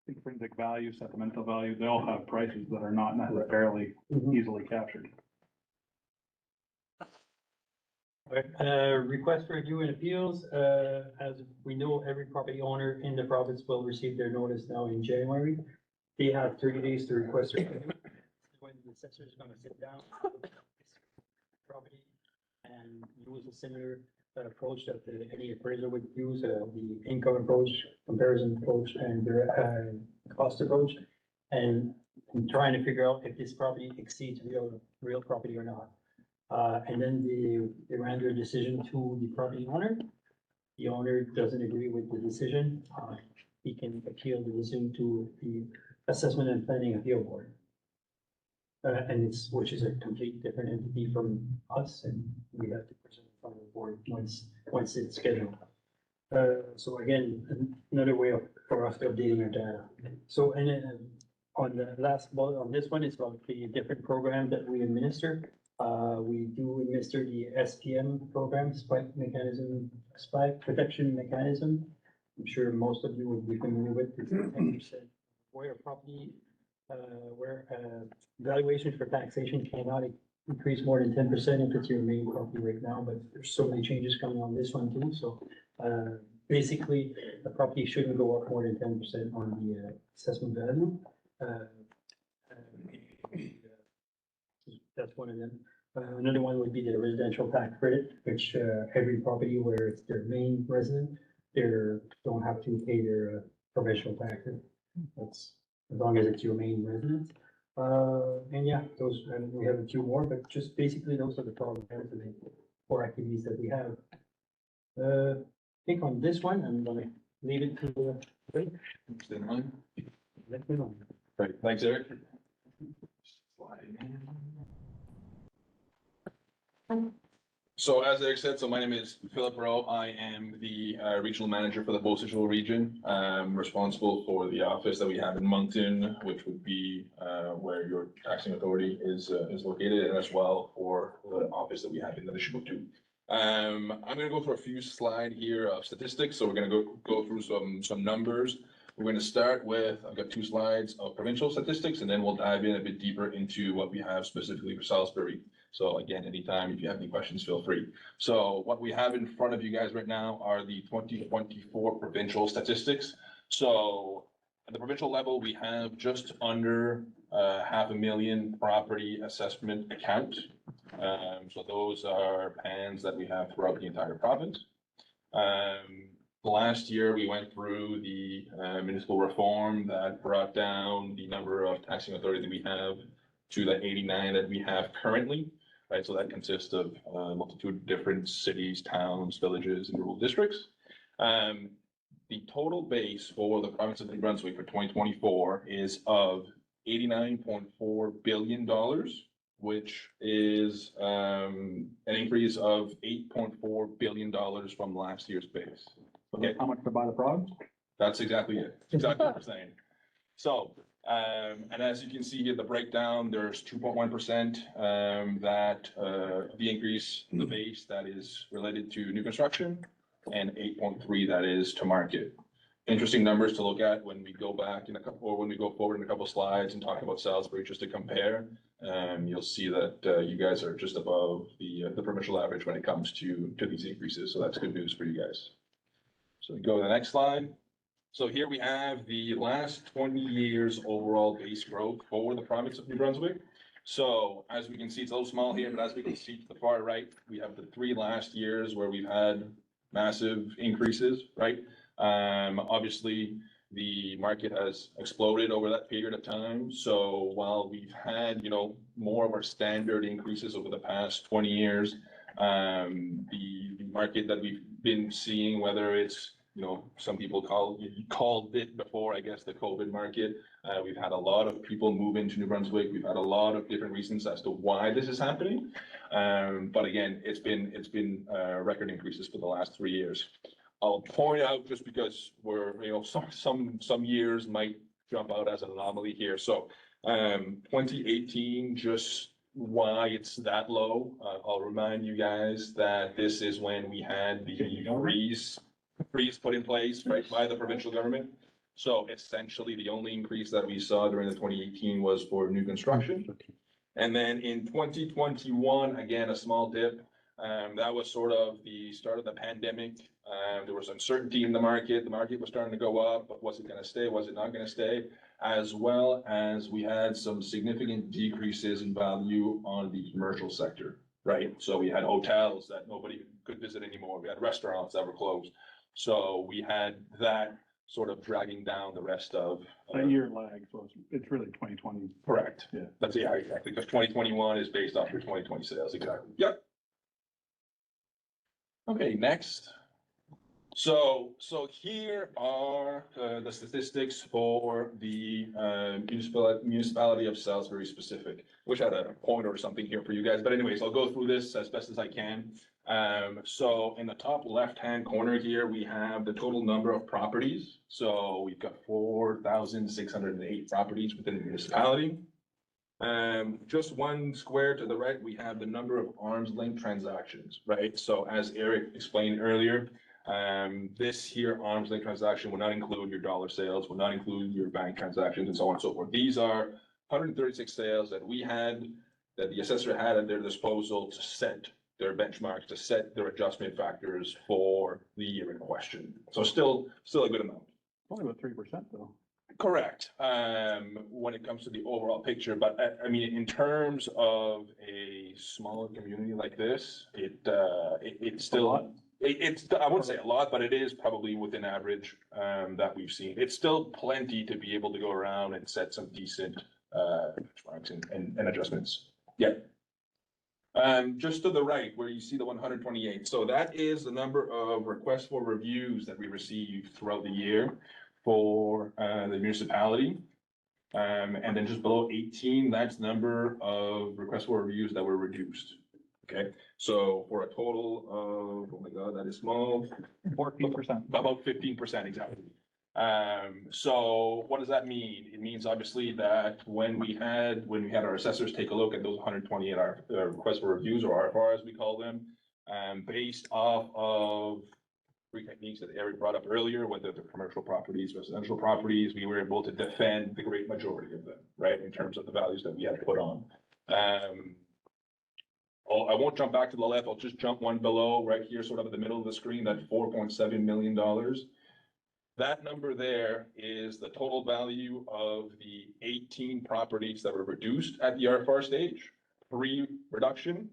Intrinsic value, sentimental value, they all have prices that are not necessarily easily captured. Request for review and appeals, as we know, every property owner in the province will receive their notice now in January. They have 30 days to request a review. When the assessor is gonna sit down with this property and use a similar approach that any appraiser would use, the income approach, comparison approach, and their cost approach, and trying to figure out if this property exceeds real property or not. And then they render a decision to the property owner. The owner doesn't agree with the decision, he can appeal the decision to the Assessment and Planning Appeal Board. Which is a complete different entity from us, and we have to present it from the board once it's scheduled. So again, another way for us to updating our data. So, and then on the last bullet on this one, it's about the different program that we administer. We do administer the SPM program, spike protection mechanism. I'm sure most of you would be familiar with. It's 10% where a property where, valuation for taxation cannot increase more than 10% if it's your main property right now, but there's so many changes coming on this one too, so, basically, the property shouldn't go up more than 10% on the, assessment value. That's one of them. Another one would be the residential tax credit, which, every property where it's their main resident, they don't have to pay their provincial taxes. That's as long as it's your main residence. And yeah, those, and we have a few more, but just basically those are the problems and the 4 activities that we have. I think on this one, I'm gonna leave it to, Greg. Let me know. Great, thanks, Eric. So as Eric said, so my name is Philip Rowe. I am the regional manager for the Beauce-Central region. I'm responsible for the office that we have in Moncton, which would be where your taxing authority is located, and as well for the office that we have in the Nishibutu. I'm gonna go through a few slides here of statistics. So we're gonna go through some numbers. We're gonna start with, I've got 2 slides of provincial statistics, and then we'll dive in a bit deeper into what we have specifically for Salisbury. So again, anytime, if you have any questions, feel free. So what we have in front of you guys right now are the 2024 provincial statistics. So at the provincial level, we have just under 500,000 property assessment account. So those are PANs that we have throughout the entire province. Last year, we went through the municipal reform that brought down the number of taxing authority that we have to the 89 that we have currently, right? So that consists of a multitude of different cities, towns, villages, and rural districts. The total base for the province of New Brunswick for 2024 is of $89.4 billion, which is an increase of $8.4 billion from last year's base. Okay, How much to buy the province? that's exactly it. Exactly what we're saying. So, and as you can see here, the breakdown, there's 2.1% that the increase in the base that is related to new construction, and 8.3 that is to market. Interesting numbers to look at when we go back in a couple, or when we go forward in a couple slides and talk about Salisbury, just to compare. You'll see that you guys are just above the provincial average when it comes to these increases. So that's good news for you guys. So we go to the next slide. So here we have the last 20 years overall base growth for the province of New Brunswick. So as we can see, it's a little small here, but as we can see to the far right, we have the 3 last years where we've had massive increases, right? Obviously, the market has exploded over that period of time. So while we've had, you know, more of our standard increases over the past 20 years, the market that we've been seeing, whether it's, you know, some people called it before, I guess, the COVID market. We've had a lot of people move into New Brunswick. We've had a lot of different reasons as to why this is happening. But again, it's been record increases for the last 3 years. I'll point out, just because we're, you know, some years might jump out as an anomaly here. So 2018, just why it's that low. I'll remind you guys that this is when we had the freeze put in place, right, by the provincial government. So essentially, the only increase that we saw during the 2018 was for new construction. And then in 2021, again, a small dip. That was sort of the start of the pandemic. There was uncertainty in the market. The market was starting to go up, but was it going to stay? Was it not going to stay? As well as we had some significant decreases in value on the commercial sector, right? So we had hotels that nobody could visit anymore. We had restaurants that were closed. So we had that sort of dragging down the rest of. A year lag, so it's really 2020. Correct. Yeah. That's exactly, because 2021 is based off your 2020 sales, exactly. Yep. Okay, next. So here are the statistics for the municipality of Salisbury specific. Wish I had a pointer or something here for you guys, but anyways, I'll go through this as best as I can. So in the top left-hand corner here, we have the total number of properties. So we've got 4,608 properties within the municipality. Just one square to the right, we have the number of arm's length transactions, right? So as Eric explained earlier, This here arm's length transaction will not include your dollar sales, will not include your bank transactions and so on and so forth. These are 136 sales that we had, that the assessor had at their disposal to set their benchmarks, to set their adjustment factors for the year in question. So still a good amount. Only about 3% though. Correct, when it comes to the overall picture, but I mean, in terms of a smaller community like this, it's still, it's, I wouldn't say a lot, but it is probably within average, that we've seen. It's still plenty to be able to go around and set some decent, benchmarks and adjustments. Yeah. Just to the right where you see the 128, so that is the number of requests for reviews that we received throughout the year for the municipality. And then just below 18, that's the number of requests for reviews that were reduced. Okay, so for a total of, oh my God, that is small. 14%. About 15%, exactly. So what does that mean? It means obviously that when we had our assessors take a look at those 128 requests for reviews, or RFR as we call them, based off of three techniques that Eric brought up earlier, whether they're commercial properties, residential properties, we were able to defend the great majority of them, right, in terms of the values that we had put on. I won't jump back to the left, I'll just jump one below, right here, sort of in the middle of the screen, that $4.7 million. That number there is the total value of the 18 properties that were reduced at the RFR stage, pre-reduction.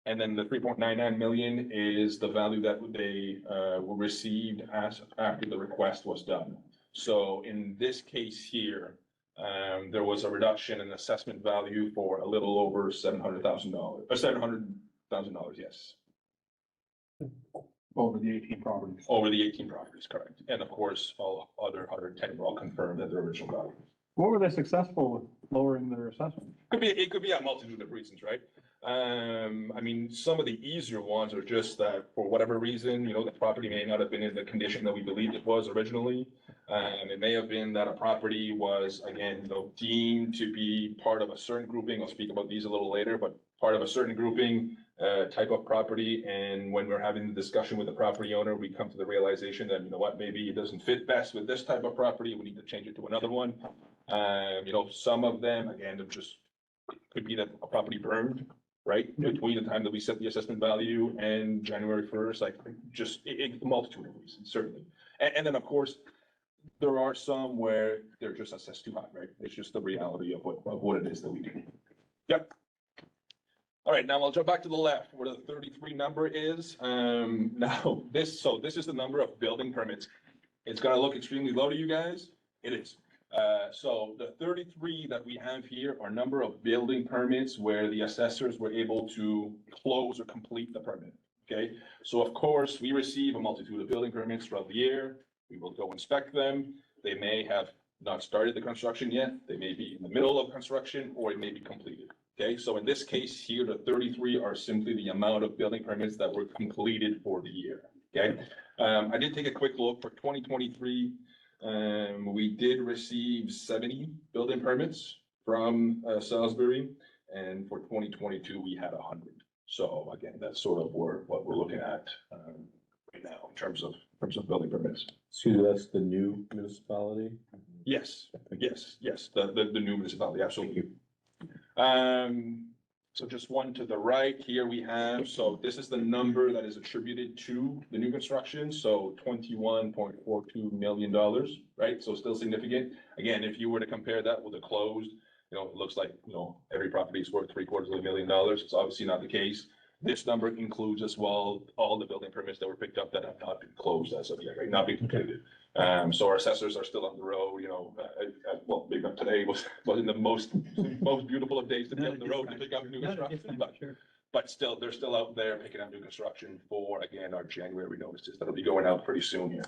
And then the 3.99 million is the value that they were received after the request was done. So in this case here, there was a reduction in assessment value for a little over $700,000, or $700,000, yes. Over the 18 properties. Over the 18 properties, correct. And of course, all other 110 were all confirmed at their original value. What were they successful with lowering their assessment? It could be a multitude of reasons, right? I mean, some of the easier ones are just that for whatever reason, you know, the property may not have been in the condition that we believed it was originally. It may have been that a property was, again, you know, deemed to be part of a certain grouping. I'll speak about these a little later, but part of a certain grouping, type of property. And when we're having the discussion with the property owner, we come to the realization that, you know what, maybe it doesn't fit best with this type of property. We need to change it to another one. You know, some of them, again, they're just, could be that a property burned, right? Between the time that we set the assessment value and January 1st, like just a multitude of reasons, certainly. And then of course, there are some where they're just assessed too high, right? It's just the reality of what it is that we do. Yep. All right, now I'll jump back to the left where the 33 number is. Now this is the number of building permits. It's gonna look extremely low to you guys. It is. So the 33 that we have here are number of building permits where the assessors were able to close or complete the permit. Okay, so of course, we receive a multitude of building permits throughout the year. We will go inspect them. They may have not started the construction yet. They may be in the middle of construction, or it may be completed. Okay, so in this case here, the 33 are simply the amount of building permits that were completed for the year. Okay, I did take a quick look for 2023. We did receive 70 building permits from Salisbury, and for 2022, we had 100. So again, that's sort of what we're looking at right now in terms of building permits. So that's the new municipality? Yes, yes, the new municipality, absolutely. So just one to the right here we have, so this is the number that is attributed to the new construction, so $21.42 million, right? So still significant. Again, if you were to compare that with a closed, you know, it looks like, you know, every property is worth $750,000. It's obviously not the case. This number includes as well all the building permits that were picked up that have not been closed as of yet, right? Not been completed. So our assessors are still on the road, you know, well, maybe not today wasn't the most beautiful of days to be on the road to pick up new construction, but still, they're still out there picking up new construction for, again, our January notices that'll be going out pretty soon here.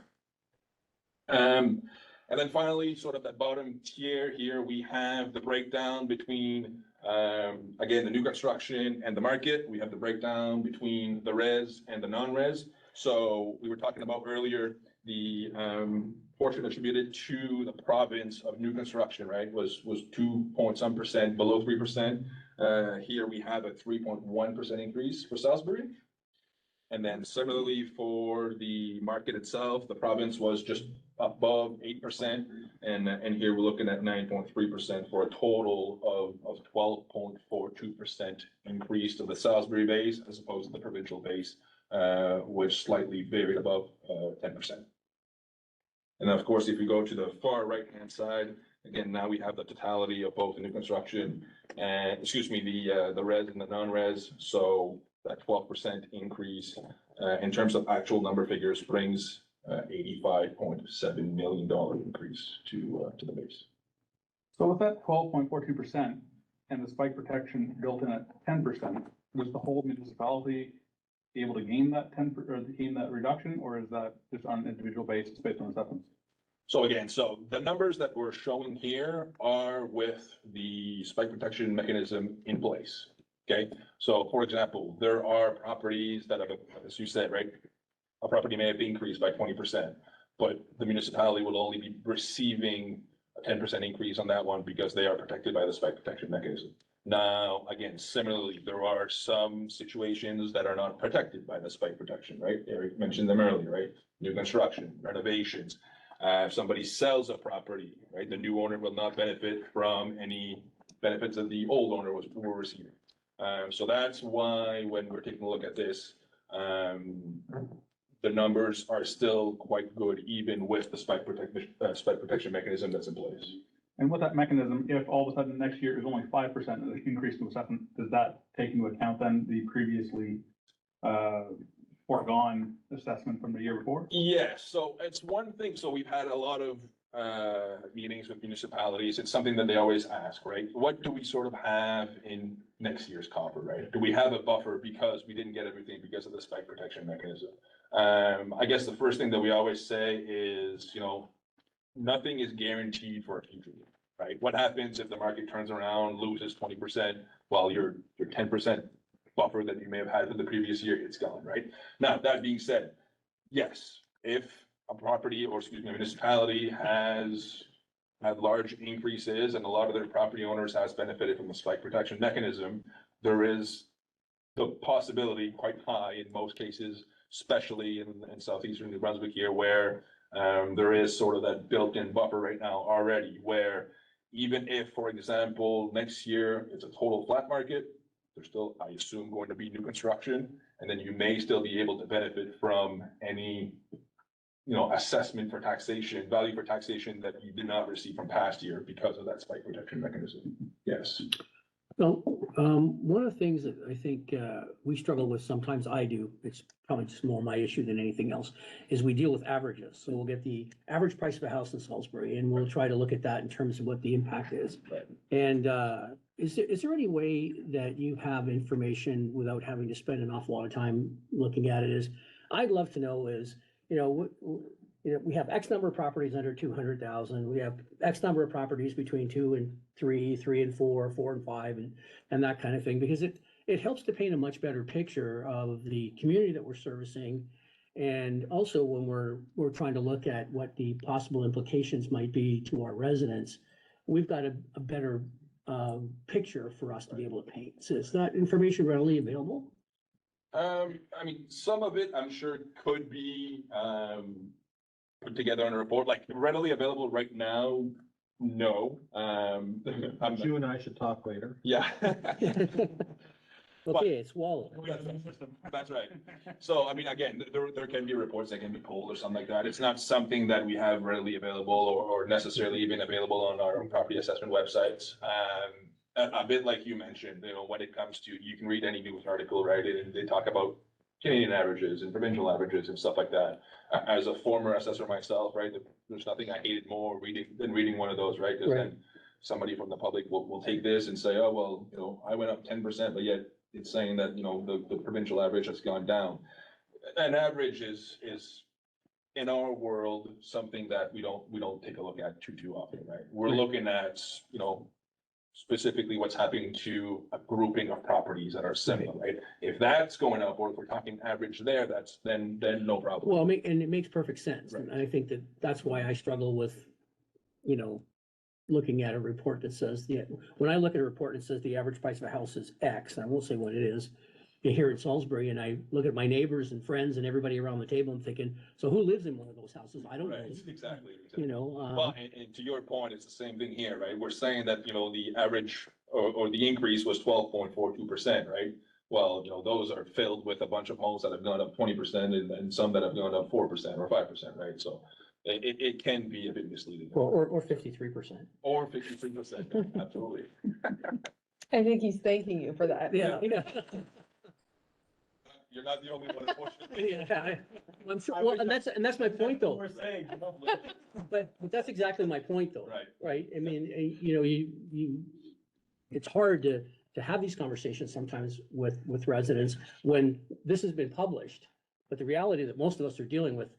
And then finally, sort of that bottom tier here, we have the breakdown between, again, the new construction and the market. We have the breakdown between the res and the non-res. So we were talking about earlier, the portion attributed to the province of new construction, right, was 2.some%, below 3%. Here we have a 3.1% increase for Salisbury. And then similarly for the market itself, the province was just above 8%. And here we're looking at 9.3% for a total of 12.42% increase to the Salisbury base as opposed to the provincial base, which slightly varied above 10%. And then, of course, if you go to the far right-hand side, again, now we have the totality of both the new construction and, the res and the non-res. So that 12% increase in terms of actual number figures brings $85.7 million increase to the base. So with that 12.42% and the spike protection built in at 10%, was the whole municipality able to gain that gain that reduction, or is that just on an individual basis based on assessments? So again, so the numbers that we're showing here are with the spike protection mechanism in place. Okay, so for example, there are properties that have, as you said, right? A property may have increased by 20%, but the municipality will only be receiving a 10% increase on that one because they are protected by the spike protection mechanism. Now, again, similarly, there are some situations that are not protected by the spike protection, right? Eric mentioned them earlier, right? New construction, renovations. If somebody sells a property, right, the new owner will not benefit from any benefits that the old owner were receiving. So that's why when we're taking a look at this, the numbers are still quite good, even with the spike protection mechanism that's in place. And with that mechanism, if all of a sudden next year is only 5% of the increase to assessment, does that take into account then the previously foregone assessment from the year before? Yes, so it's one thing. So we've had a lot of meetings with municipalities. It's something that they always ask, right? What do we sort of have in next year's copper, right? Do we have a buffer because we didn't get everything because of the spike protection mechanism? I guess the first thing that we always say is, nothing is guaranteed for a future year, right? What happens if the market turns around, loses 20%, while your 10% buffer that you may have had for the previous year, it's gone, right? Now, that being said, yes, if a property or a municipality has had large increases and a lot of their property owners has benefited from the spike protection mechanism, there is the possibility quite high in most cases, especially in southeastern New Brunswick here, where there is sort of that built-in buffer right now already, where even if, for example, next year it's a total flat market, there's still, I assume, going to be new construction, and then you may still be able to benefit from any, assessment for taxation, value for taxation that you did not receive from past year because of that spike protection mechanism. Yes. So, one of the things that I think we struggle with, sometimes I do, it's probably just more my issue than anything else, is we deal with averages. So we'll get the average price of a house in Salisbury, and we'll try to look at that in terms of what the impact is. And is there any way that you have information without having to spend an awful lot of time looking at it? I'd love to know is, we have X number of properties under 200,000. We have X number of properties between 2 and 3, 3 and 4, 4 and 5, and that kind of thing, because it helps to paint a much better picture of the community that we're servicing. And also when we're trying to look at what the possible implications might be to our residents, we've got a better picture for us to be able to paint. So is that information readily available? Some of it I'm sure could be put together on a report, like readily available right now. No. You and I should talk later. Yeah. Okay, it's Wallow. That's right. So, again, there can be reports that can be pulled or something like that. It's not something that we have readily available or necessarily even available on our own property assessment websites. A bit like you mentioned, when it comes to, you can read any news article, right? And they talk about Canadian averages and provincial averages and stuff like that. As a former assessor myself, right, there's nothing I hated more than reading one of those, right? Because then somebody from the public will take this and say, oh, well, I went up 10%, but yet it's saying that, the provincial average has gone down. An average is in our world something that we don't take a look at too often, right? We're looking at, specifically what's happening to a grouping of properties that are similar, right? If that's going up, or if we're talking average there, that's then no problem. Well, and it makes perfect sense. Right. And I think that's why I struggle with, looking at a report that says, when I look at a report and it says the average price of a house is X, and I won't say what it is, here in Salisbury, and I look at my neighbors and friends and everybody around the table, I'm thinking, so who lives in one of those houses? I don't know. Right, exactly. You know, Well, and to your point, it's the same thing here, right? We're saying that, you know, the average or the increase was 12.42%, right? Well, you know, those are filled with a bunch of homes that have gone up 20% and some that have gone up 4% or 5%, right? So it can be a bit misleading. or 53%. Or 53%, absolutely. I think he's thanking you for that. Yeah. You're not the only one, unfortunately. Yeah, I'm sure, well, and that's my point though. We're saying, you know. But that's exactly my point though. Right. Right? I mean, you know, it's hard to have these conversations sometimes with residents when this has been published. But the reality that most of us are dealing with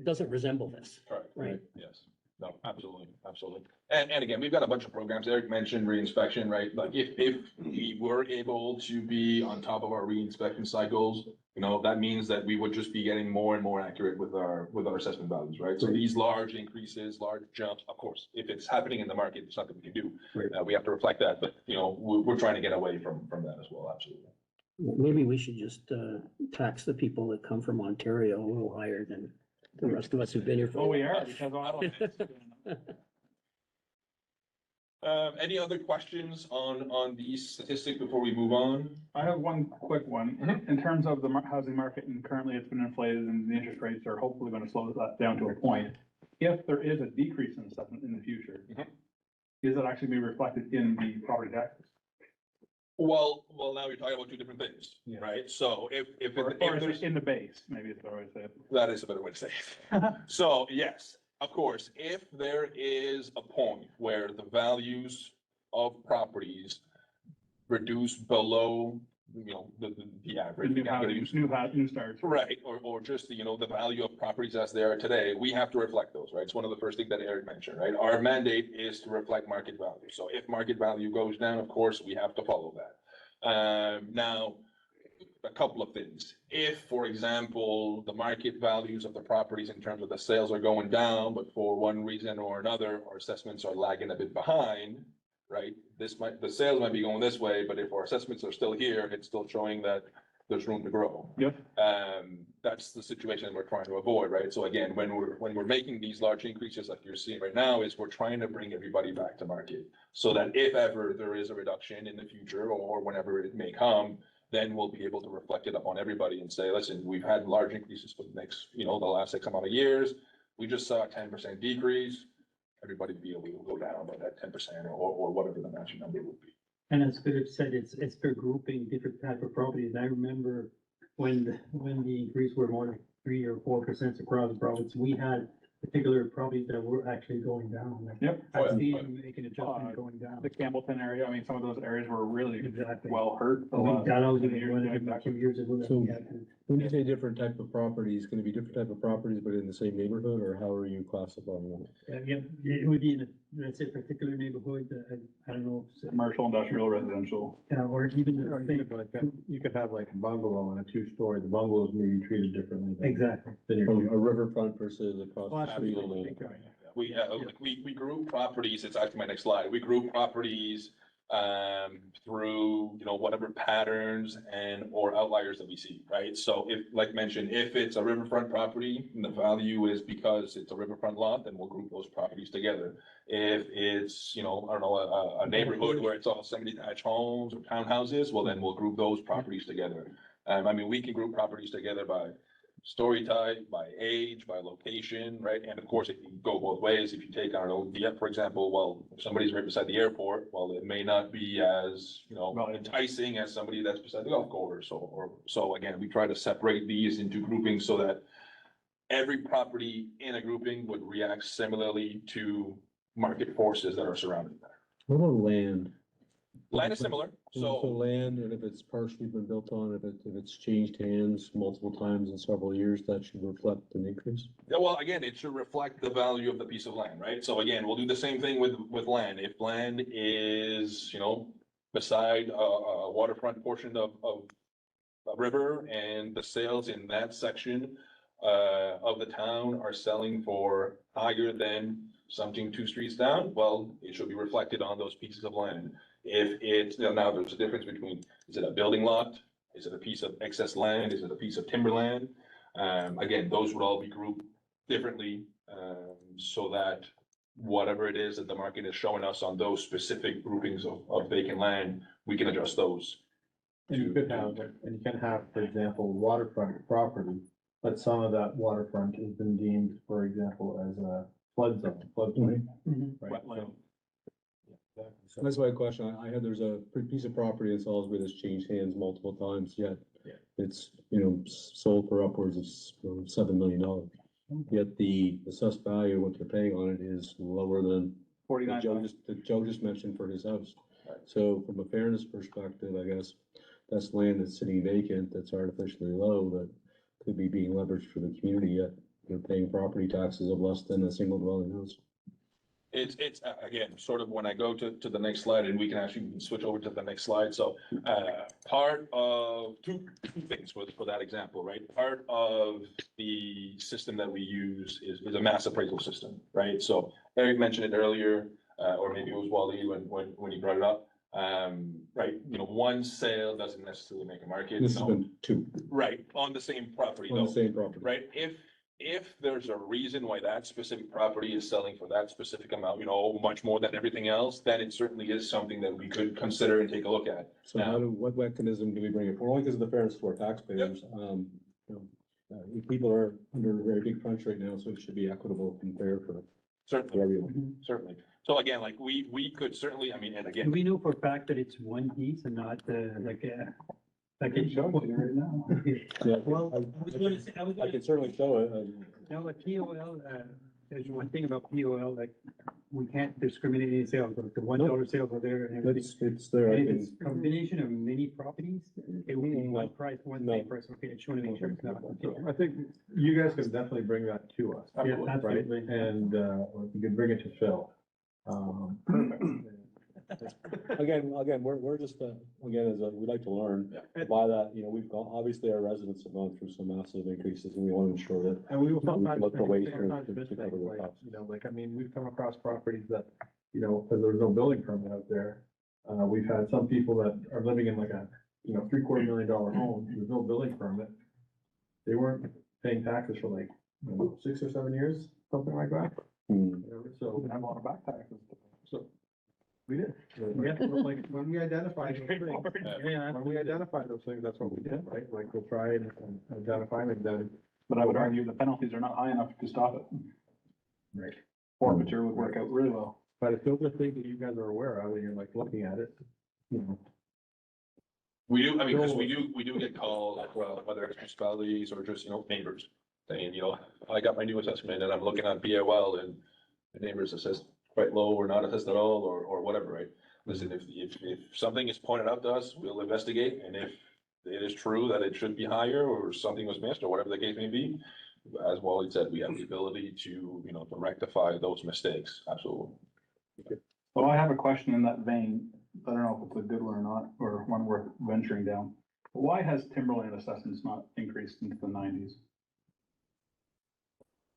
doesn't resemble this, Correct. right? Yes, no, absolutely, absolutely. And again, we've got a bunch of programs. Eric mentioned reinspection, right? Like if we were able to be on top of our reinspection cycles, you know, that means that we would just be getting more and more accurate with our assessment values, right? So these large increases, large jumps, of course, if it's happening in the market, it's nothing we can do. Right. We have to reflect that, but you know, we're trying to get away from that as well, absolutely. Maybe we should just tax the people that come from Ontario a little higher than the rest of us who've been here for. Oh, we are, because Ottawa. Any other questions on these statistics before we move on? I have one quick one. Mhm. In terms of the housing market, and currently it's been inflated and the interest rates are hopefully gonna slow that down to a point. If there is a decrease in assessment in the future, Mhm. is it actually be reflected in the property taxes? Well, now you're talking about two different things, Yeah. right? So if Or is there's, it in the base? Maybe it's the way to say it. that is a better way to say it. So yes, of course, if there is a point where the values of properties reduce below, you know, the average. New housing, new starts. Right, or just, you know, the value of properties as they are today, we have to reflect those, right? It's one of the first things that Eric mentioned, right? Our mandate is to reflect market value. So if market value goes down, of course, we have to follow that. Now, a couple of things. If, for example, the market values of the properties in terms of the sales are going down, but for one reason or another, our assessments are lagging a bit behind, right? The sales might be going this way, but if our assessments are still here, it's still showing that there's room to grow. Yep. That's the situation we're trying to avoid, right? So again, when we're making these large increases like you're seeing right now, is we're trying to bring everybody back to market. So that if ever there is a reduction in the future or whenever it may come, then we'll be able to reflect it upon everybody and say, listen, we've had large increases for the next, you know, the last X amount of years. We just saw a 10% decrease. Everybody be able to go down by that 10% or whatever the matching number would be. And as Philip said, it's per grouping, different type of properties. I remember when the increase were more like 3 or 4% across the province, we had particular properties that were actually going down. Like, Yep. I've seen them make an adjustment going down. The Campbellton area, I mean, some of those areas were really Exactly. well hurt. the We last got out of 10 it years. one Yeah, of the exactly. 2 years ago. that So- we had to- When you say different type of property, it's gonna be different type of properties, but in the same neighborhood, or how are you classifying them? Yeah, it would be in a, let's say, particular neighborhood, I don't know, Commercial, industrial, residential. or even. Or you could like, you could have like a bungalow and a two-story, the bungalows may be treated differently. Exactly. Than From your. a riverfront versus across Oh, the street. absolutely. We group properties, it's actually my next slide, we group properties through, you know, whatever patterns and or outliers that we see, right? So if, like mentioned, if it's a riverfront property and the value is because it's a riverfront lot, then we'll group those properties together. If it's, you know, I don't know, a neighborhood where it's all semi-detached homes or townhouses, well, then we'll group those properties together. I mean, we can group properties together by story type, by age, by location, right? And of course, it can go both ways. If you take, I don't know, for example, well, if somebody's right beside the airport, well, it may not be as, you know, enticing as somebody that's beside the golf course. So again, we try to separate these into groupings so that every property in a grouping would react similarly to market forces that are surrounding that. What about land? Land is similar, So so. land, and if it's partially been built on, if it's changed hands multiple times in several years, that should reflect an increase. Yeah, well, again, it should reflect the value of the piece of land, right? So again, we'll do the same thing with land. If land is, you know, beside a waterfront portion of a river and the sales in that section of the town are selling for higher than something 2 streets down, well, it should be reflected on those pieces of land. If it's, now there's a difference between, is it a building lot? Is it a piece of excess land? Is it a piece of timberland? Again, those would all be grouped differently, so that whatever it is that the market is showing us on those specific groupings of vacant land, we can adjust those. And you could have, for example, waterfront property, but some of that waterfront has been deemed, for example, as a flood zone, floodplain. Right, Wetland. so- That's my question. There's a piece of property in Salisbury that's changed hands multiple times, yet Yeah. it's, sold for upwards of $7 million. Yet the assessed value, what they're paying on it is lower than what 49. Joe just mentioned for his house. So from a fairness perspective, I guess, that's land that's sitting vacant, that's artificially low, that could be being leveraged for the community, yet they're paying property taxes of less than a single dwelling house. It's again, sort of when I go to the next slide, and we can actually switch over to the next slide. So, part of two things for that example, right? Part of the system that we use is a mass appraisal system, right? So Eric mentioned it earlier, or maybe it was Wally when he brought it up. Right, one sale doesn't necessarily make a market. This has been two Right, on the same property on though. the same property. Right, if there's a reason why that specific property is selling for that specific amount, much more than everything else, then it certainly is something that we could consider and take a look at. So what mechanism do we bring it for? Only because of the fairness to our taxpayers. People are under a very big crunch right now, so it should be equitable and fair for Certainly, everyone. certainly. So again, like we could certainly, I mean, and Do again, we know for a fact that it's one piece and not like it's Showing it right now. Yeah, Well, I was gonna say, I can certainly show it. no, like POL, there's one thing about POL, like, we can't discriminate any sales, but the $1 sales are there and everything. It's there. I And if can- it's a combination of many properties, it will be one price, one No. same price, okay, I just wanna make sure it's not. I think you guys can definitely bring that to us. Yeah, Right, absolutely. and, you can bring it to Phil. Again, we're just, we like to learn. By that, obviously our residents have gone through some massive increases and we want to ensure that. And we will We can sometimes. look for ways to sometimes cover miss the things, like, costs. we've come across properties that, because there's no building permit out there. We've had some people that are living in like a, $750,000 million home, with no building permit. They weren't paying taxes for like, 6 or 7 years, something like that. Hmm. So, We have a lot of back taxes. so we did. Yeah, like, when we identify those things, when we identify those things, that's what we did, right? Like, we'll try and identify them, and then. But I would argue the penalties are not high enough to stop it. Right. Forfeiture would work out really well. But if those are things that you guys are aware of, and you're like looking at it, we do, I mean, because we do get calls, well, whether it's municipalities or just, neighbors. Saying, I got my new assessment and I'm looking on POL and the neighbors assessed quite low or not assessed at all, or whatever, right? Listen, if something is pointed out to us, we'll investigate, and if it is true that it should be higher, or something was missed, or whatever the case may be, as Wally said, we have the ability to, to rectify those mistakes, absolutely. Well, I have a question in that vein. I don't know if it's a good one or not, or one worth venturing down. Why has timberland assessments not increased into the 90s?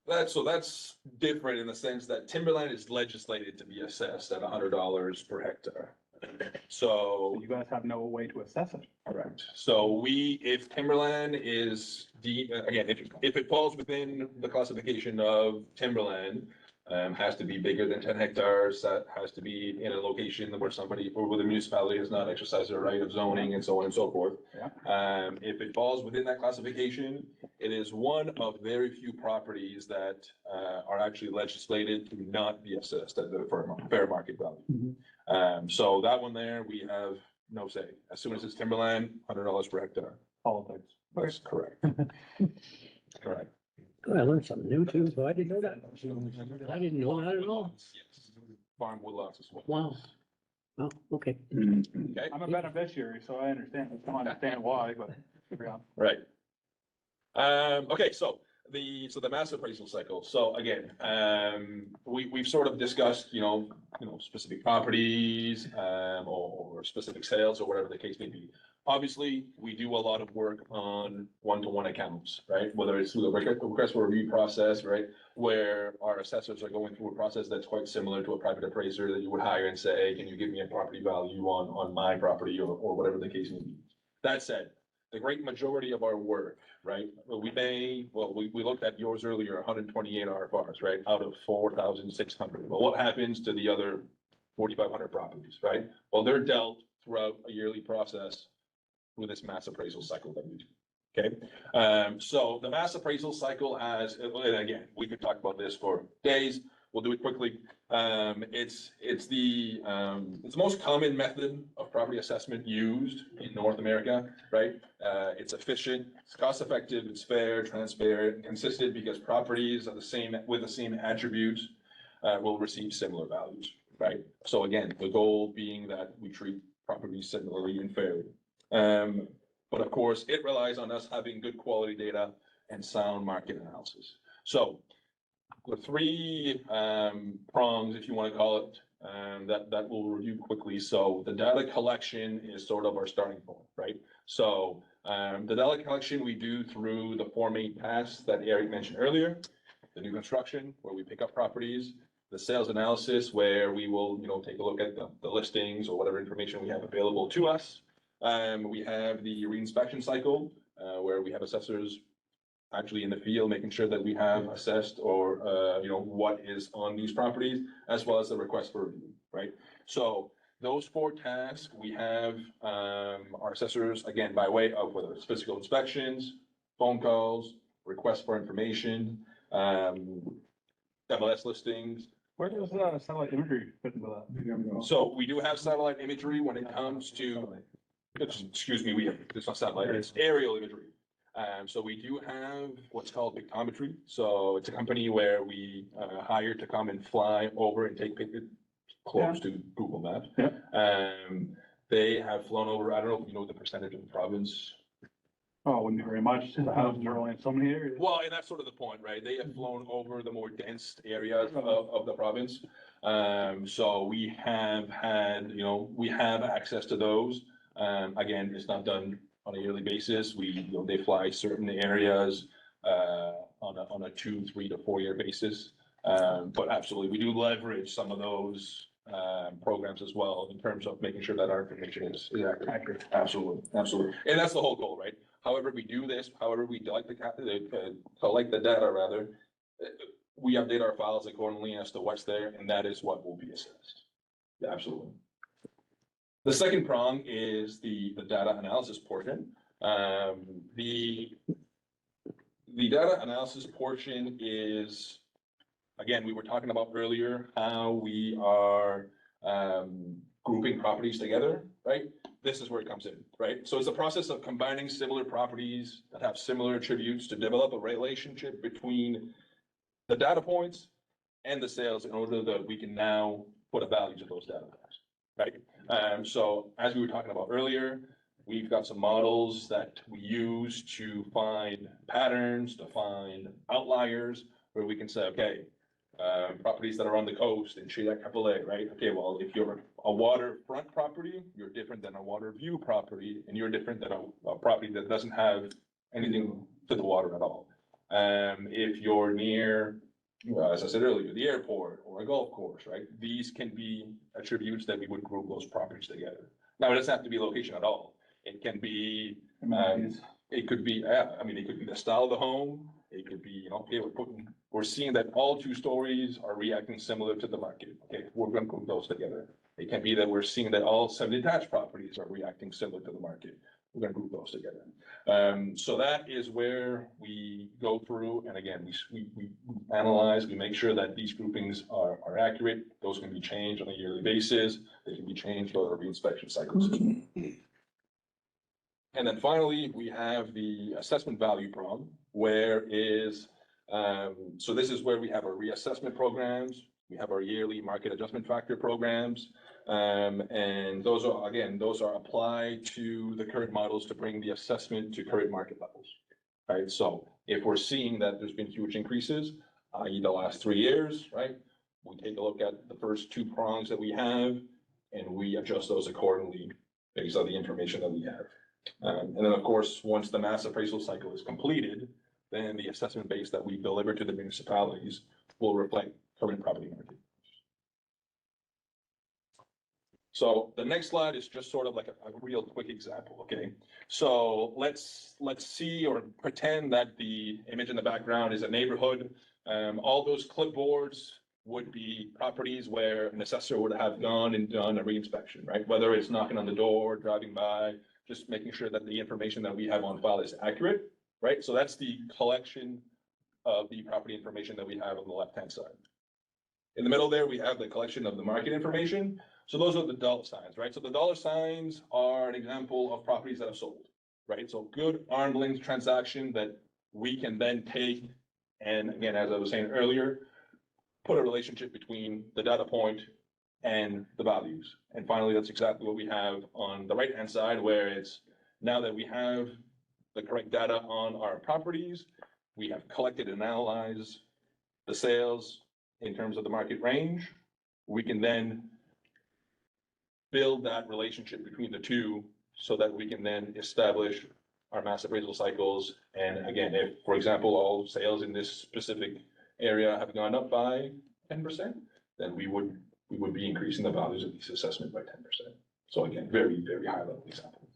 That's different in the sense that timberland is legislated to be assessed at $100 per hectare. So, So you guys have no way to assess it. correct. So if timberland is again, if it falls within the classification of timberland, has to be bigger than 10 hectares, that has to be in a location where somebody, or where the municipality has not exercised their right of zoning and so on and so forth. If it falls within that classification, it is one of very few properties that, are actually legislated to not be assessed at the fair market value. So that one there, we have no say. As soon as it's timberland, $100 per hectare. Politics. That's correct. Correct. Good, I learned something new too, so I didn't know that. I didn't know that at all. Yes. Farm woodlots as well. Wow. Oh, okay. Okay. I'm a beneficiary, so I understand. I don't understand why, but. Yeah. Right. Okay, so the mass appraisal cycle. So again, we've sort of discussed, specific properties, or specific sales or whatever the case may be. Obviously, we do a lot of work on one-to-one accounts, right? Whether it's through the request for review process, right? Where our assessors are going through a process that's quite similar to a private appraiser that you would hire and say, hey, can you give me a property value on my property or whatever the case may be. That said, the great majority of our work, right? We looked at yours earlier, 128 RFRs, right, out of 4,600. Well, what happens to the other 4,500 properties, right? Well, they're dealt throughout a yearly process with this mass appraisal cycle that we do. Okay, so the mass appraisal cycle has, and again, we could talk about this for days. We'll do it quickly. It's the most common method of property assessment used in North America, right? It's efficient, it's cost effective, it's fair, transparent, and consistent because properties are with the same attributes will receive similar values, right? So again, the goal being that we treat properties similarly and fairly. But of course, it relies on us having good quality data and sound market analysis. So the three prongs, if you want to call it, that we'll review quickly. So the data collection is sort of our starting point, right? So the data collection we do through the Form 8 pass that Eric mentioned earlier, the new construction where we pick up properties, the sales analysis where we will, take a look at the listings or whatever information we have available to us. We have the reinspection cycle where we have assessors actually in the field, making sure that we have assessed or, what is on these properties, as well as the request for review, right? So those four tasks, we have our assessors, again, by way of whether it's physical inspections, phone calls, requests for information, MLS listings. Where does satellite imagery fit into that? So we do have satellite imagery when it comes to, excuse me, it's not satellite, it's aerial imagery. So we do have what's called pictometry. So it's a company where we hire to come and fly over and take pictures close to Google Maps. Yeah. They have flown over, I don't know if you know the percentage of the province. Oh, it wouldn't be very much. The houses are only in so many areas. Well, and that's sort of the point, right? They have flown over the more dense areas of the province. So we have had, we have access to those. Again, it's not done on a yearly basis. They fly certain areas on a 2, 3 to 4 year basis. But absolutely, we do leverage some of those programs as well in terms of making sure that our information is accurate. Absolutely, absolutely. And that's the whole goal, right? However we do this, however we collect the data rather, we update our files accordingly as to what's there, and that is what will be assessed. Absolutely. The second prong is the data analysis portion. The data analysis portion is, again, we were talking about earlier how we are grouping properties together, right? This is where it comes in, right? So it's a process of combining similar properties that have similar attributes to develop a relationship between the data points and the sales in order that we can now put a value to those data points, right? So as we were talking about earlier, we've got some models that we use to find patterns, to find outliers, where we can say, okay, properties that are on the coast in Chilliwack, Kapolei, right? Okay, well, if you're a waterfront property, you're different than a water view property, and you're different than a property that doesn't have anything to the water at all. If you're near, as I said earlier, the airport or a golf course, right? These can be attributes that we would group those properties together. Now, it doesn't have to be location at all. It can be, it could be, it could be the style of the home. It could be, okay, we're seeing that all 2 stories are reacting similar to the market. Okay, we're going to group those together. It can be that we're seeing that all 7 detached properties are reacting similar to the market. We're going to group those together. So that is where we go through, and again, we analyze, we make sure that these groupings are accurate. Those can be changed on a yearly basis. They can be changed over reinspection cycles. And then finally, we have the assessment value prong, so this is where we have our reassessment programs. We have our yearly market adjustment factor programs. And those are applied to the current models to bring the assessment to current market levels, right? So if we're seeing that there's been huge increases, i.e. the last 3 years, right? We take a look at the first 2 prongs that we have, and we adjust those accordingly based on the information that we have. And then, of course, once the mass appraisal cycle is completed, then the assessment base that we deliver to the municipalities will reflect current property market. So the next slide is just sort of like a real quick example, okay? So let's see or pretend that the image in the background is a neighborhood. All those clipboards would be properties where an assessor would have gone and done a reinspection, right? Whether it's knocking on the door, driving by, just making sure that the information that we have on file is accurate, right? So that's the collection of the property information that we have on the left-hand side. In the middle there, we have the collection of the market information. So those are the dollar signs, right? So the dollar signs are an example of properties that have sold, right? So good arm's length transaction that we can then take, and again, as I was saying earlier, put a relationship between the data point and the values. And finally, that's exactly what we have on the right-hand side, where it's now that we have the correct data on our properties, we have collected and analyzed the sales in terms of the market range. We can then build that relationship between the two so that we can then establish our mass appraisal cycles. And again, if, for example, all sales in this specific area have gone up by 10%, then we would be increasing the values of this assessment by 10%. So again, very, very high level example.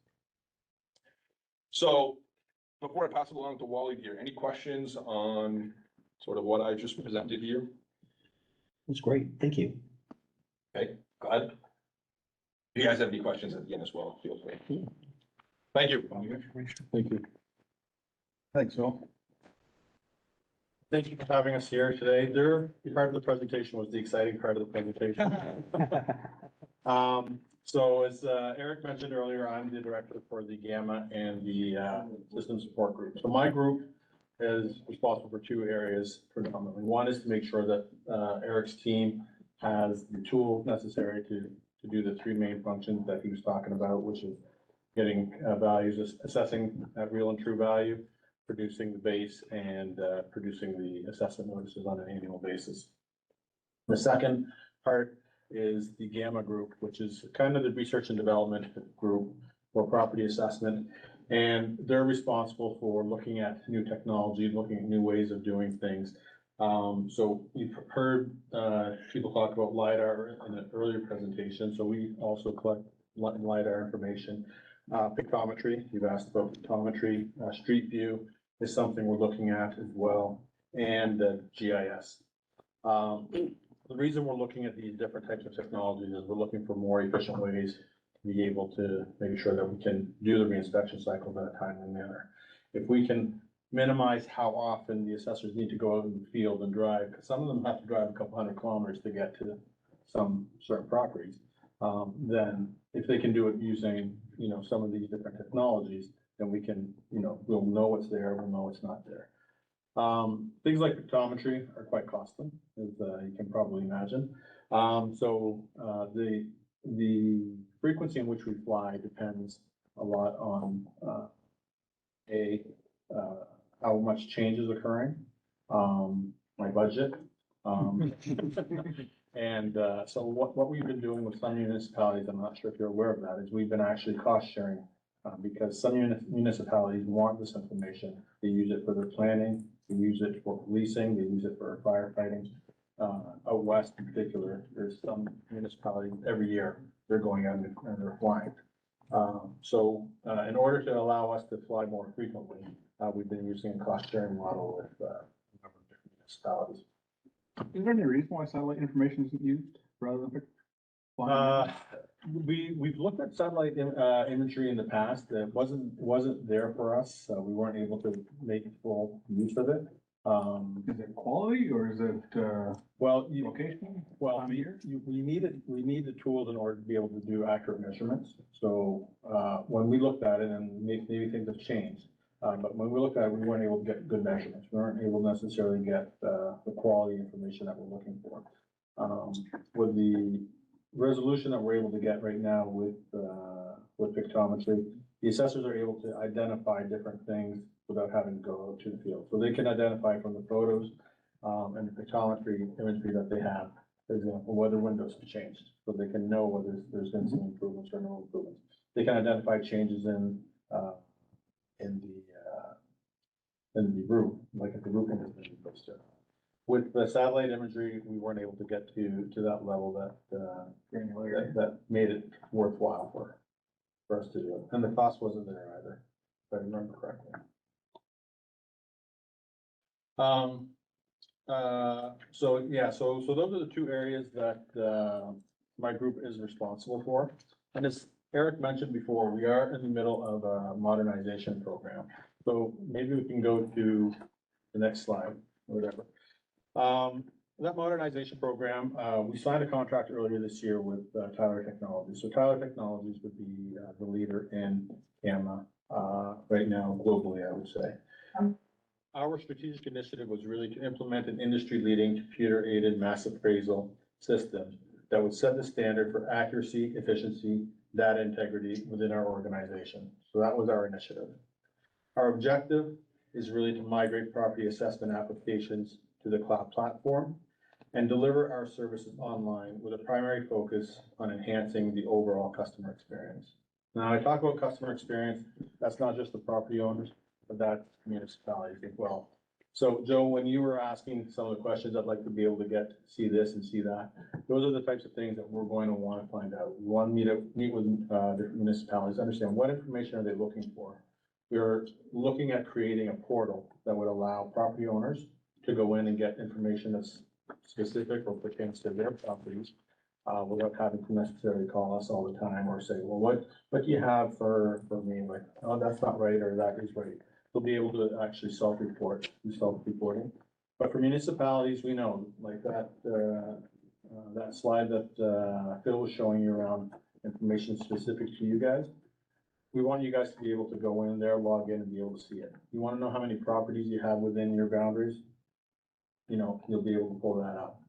So before I pass it along to Wally here, any questions on sort of what I just presented here? That's great. Thank you. Okay, glad. If you guys have any questions at the end as well, feel free. Thank you. Thank you. Thanks, Phil. Thank you for having us here today. Part of the presentation was the exciting part of the presentation. So as Eric mentioned earlier, I'm the director for the Gamma and the System Support Group. So my group is responsible for two areas predominantly. One is to make sure that Eric's team has the tools necessary to do the three main functions that he was talking about, which is getting values, assessing at real and true value, producing the base, and producing the assessment notices on an annual basis. The second part is the Gamma group, which is kind of the research and development group for property assessment. And they're responsible for looking at new technology, looking at new ways of doing things. So you've heard people talk about LiDAR in an earlier presentation. So we also collect LiDAR information. Pictometry, you've asked about pictometry. Street view is something we're looking at as well, and GIS. The reason we're looking at these different types of technologies is we're looking for more efficient ways to be able to make sure that we can do the reinspection cycle in a timely manner. If we can minimize how often the assessors need to go out in the field and drive, because some of them have to drive a couple hundred kilometers to get to some certain properties, then if they can do it using, some of these different technologies, then we can, we'll know what's there, we'll know it's not there. Things like pictometry are quite costly, as you can probably imagine. So the frequency in which we fly depends a lot on how much change is occurring, my budget. And so what we've been doing with some municipalities, I'm not sure if you're aware of that, is we've been actually cost sharing because some municipalities want this information. They use it for their planning, they use it for policing, they use it for firefighting. Out west in particular, there's some municipalities every year, they're going out and they're flying. So in order to allow us to fly more frequently, we've been using a cost sharing model with a number of different municipalities. Is there any reason why satellite information isn't used rather than We've looked at satellite imagery in the past. It wasn't there for us. We weren't able to make full use of it. Is it quality or is it location? Well, we need the tools in order to be able to do accurate measurements. So when we looked at it, and maybe things have changed, but when we looked at it, we weren't able to get good measurements. We weren't able to necessarily get the quality information that we're looking for. With the resolution that we're able to get right now with pictometry, the assessors are able to identify different things without having to go out to the field. So they can identify from the photos and the pictometry imagery that they have, for example, whether windows have changed. So they can know whether there's been some improvements or no improvements. They can identify changes in the roof, like if the roofing has been replaced. with the satellite imagery, we weren't able to get to that level that made it worthwhile for us to do it. And the cost wasn't there either, if I remember correctly. So yeah, so those are the two areas that, my group is responsible for. And as Eric mentioned before, we are in the middle of a modernization program. So maybe we can go to the next slide, or whatever. That modernization program, we signed a contract earlier this year with Tyler Technologies. So Tyler Technologies would be the leader in camera right now globally, I would say. Our strategic initiative was really to implement an industry-leading computer-aided mass appraisal system that would set the standard for accuracy, efficiency, data integrity within our organization. So that was our initiative. Our objective is really to migrate property assessment applications to the cloud platform and deliver our services online with a primary focus on enhancing the overall customer experience. Now, I talk about customer experience, that's not just the property owners, but that's municipalities as well. So Joe, when you were asking some of the questions, I'd like to be able to see this and see that. Those are the types of things that we're going to want to find out. We want to meet with different municipalities, understand what information are they looking for. We're looking at creating a portal that would allow property owners to go in and get information that's specific or pertains to their properties, without having to necessarily call us all the time or say, well, what do you have for me? Like, oh, that's not right, or that is right. They'll be able to actually self-report, do self-reporting. But for municipalities, we know, like that slide that Phil was showing you around information specific to you guys. We want you guys to be able to go in there, log in, and be able to see it. You want to know how many properties you have within your boundaries? You know, you'll be able to pull that up.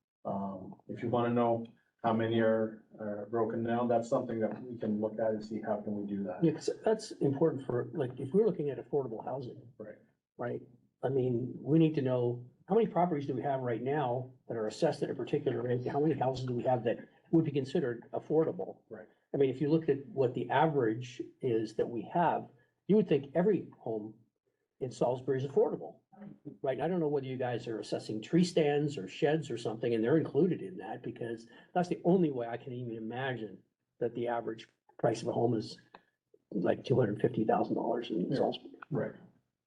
If you want to know how many are broken down, that's something that we can look at and see how can we do that. Yeah, 'cause that's important for, like, if we're looking at affordable housing. Right. Right? I mean, we need to know, how many properties do we have right now that are assessed at a particular rate? How many houses do we have that would be considered affordable? Right. I mean, if you looked at what the average is that we have, you would think every home in Salisbury is affordable. Right? I don't know whether you guys are assessing tree stands or sheds or something, and they're included in that, because that's the only way I can even imagine that the average price of a home is like $250,000 in Yeah. Salisbury. Right.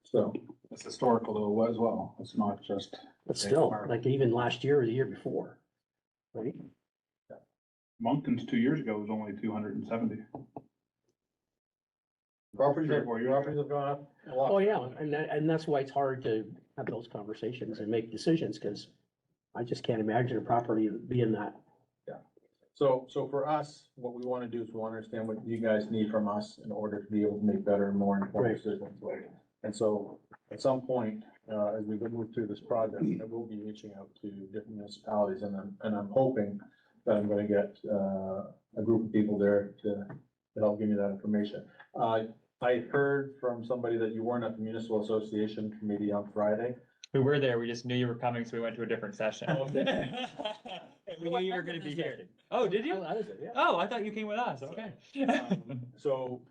So, It's historical though as well. It's not just. But still, like even last year or the year before, right? Moncton's 2 years ago was only 270. properties 3 or 4 years have gone up a lot. Oh, yeah, and that's why it's hard to have those conversations and make decisions, because I just can't imagine a property being that. So for us, what we want to do is we want to understand what you guys need from us in order to be able to make better and more informed Right. decisions. And so at some point, as we move through this project, I will be reaching out to different municipalities, and I'm hoping that I'm going to get a group of people there to help give me that information. I heard from somebody that you weren't at the municipal association committee on Friday. We were there, we just knew you were coming, so we went to a different session. Oh, okay. We knew you were gonna be here. Oh, did you? Oh, that is it, yeah. Oh, I thought you came with us, okay. So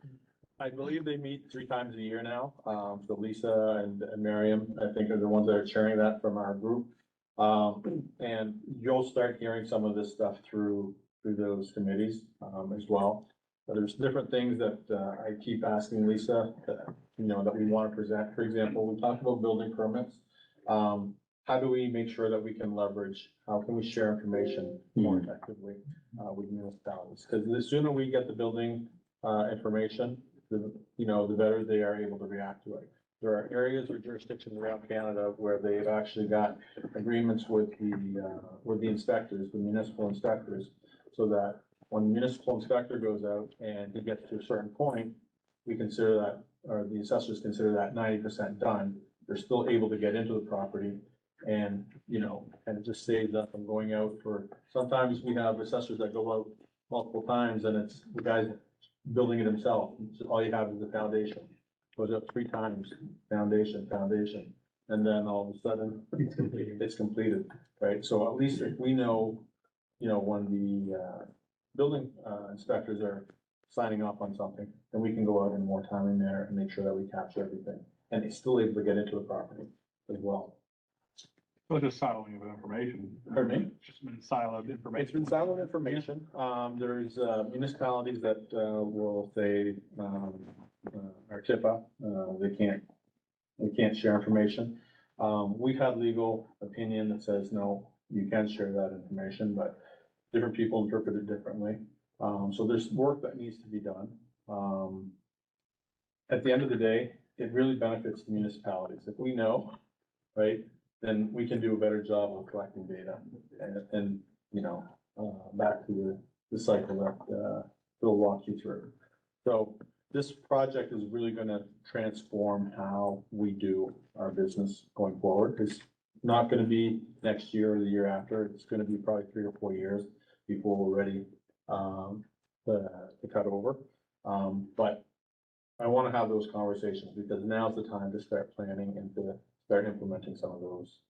I believe they meet 3 times a year now. So Lisa and Miriam, I think, are the ones that are chairing that from our group. And you'll start hearing some of this stuff through those committees, as well. But there's different things that, I keep asking Lisa, that, that we want to present. For example, we talked about building permits. How do we make sure that we can leverage, how can we share information more effectively, with municipalities? Because the sooner we get the building, information, the better they are able to react to it. There are areas or jurisdictions around Canada where they've actually got agreements with the inspectors, the municipal inspectors, so that when the municipal inspector goes out and he gets to a certain point, we consider that, or the assessors consider that 90% done. They're still able to get into the property and, and it just saves us from going out for, sometimes we have assessors that go out multiple times and it's the guy's building it himself. So all you have is the foundation. Goes up 3 times, foundation, and then all of a sudden it's completed, right? So at least if we know, when the building inspectors are signing off on something, then we can go out in more time in there and make sure that we capture everything. And it's still able to get into the property as well. So just siloing of information. Pardon me? It's just been siloed information. It's been silent information. There's municipalities that will say, our TIPA, they can't share information. We've had legal opinion that says, no, you can share that information, but different people interpret it differently. So there's work that needs to be done. At the end of the day, it really benefits the municipalities. If we know, right, then we can do a better job of collecting data and back to the cycle that Phil walked you through. So this project is really gonna transform how we do our business going forward. It's not gonna be next year or the year after. It's gonna be probably 3 or 4 years before we're ready to cut over. But I wanna have those conversations because now's the time to start planning and to start implementing some of those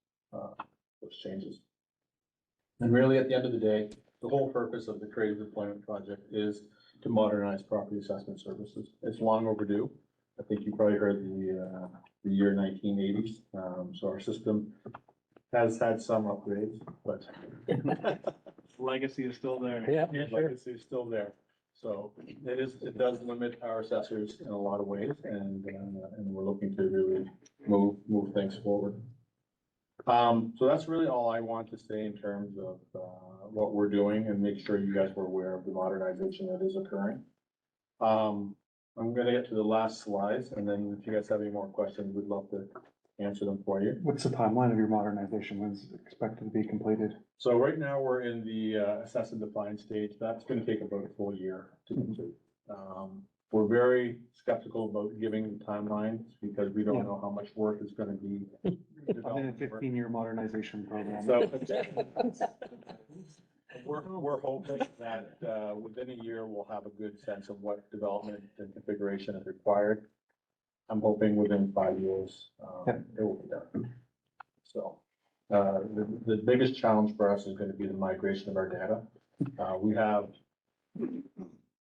changes. And really, at the end of the day, the whole purpose of the Creative Deployment Project is to modernize property assessment services. It's long overdue. I think you probably heard the year 1980s. So our system has had some upgrades, but Legacy is still there. Yeah, legacy is still there. So it does limit our assessors in a lot of ways, and we're looking to really move things forward. So that's really all I want to say in terms of what we're doing and make sure you guys were aware of the modernization that is occurring. I'm gonna get to the last slides, and then if you guys have any more questions, we'd love to answer them for you. What's the timeline of your modernization? When's it expected to be completed? So right now, we're in the assess and define stage. That's gonna take about a full year to complete. We're very skeptical about giving timelines because we don't know how much work is gonna be. I'm in a 15-year modernization program. So we're hoping that within a year, we'll have a good sense of what development and configuration is required. I'm hoping within 5 years, it will be done. So the biggest challenge for us is gonna be the migration of our data.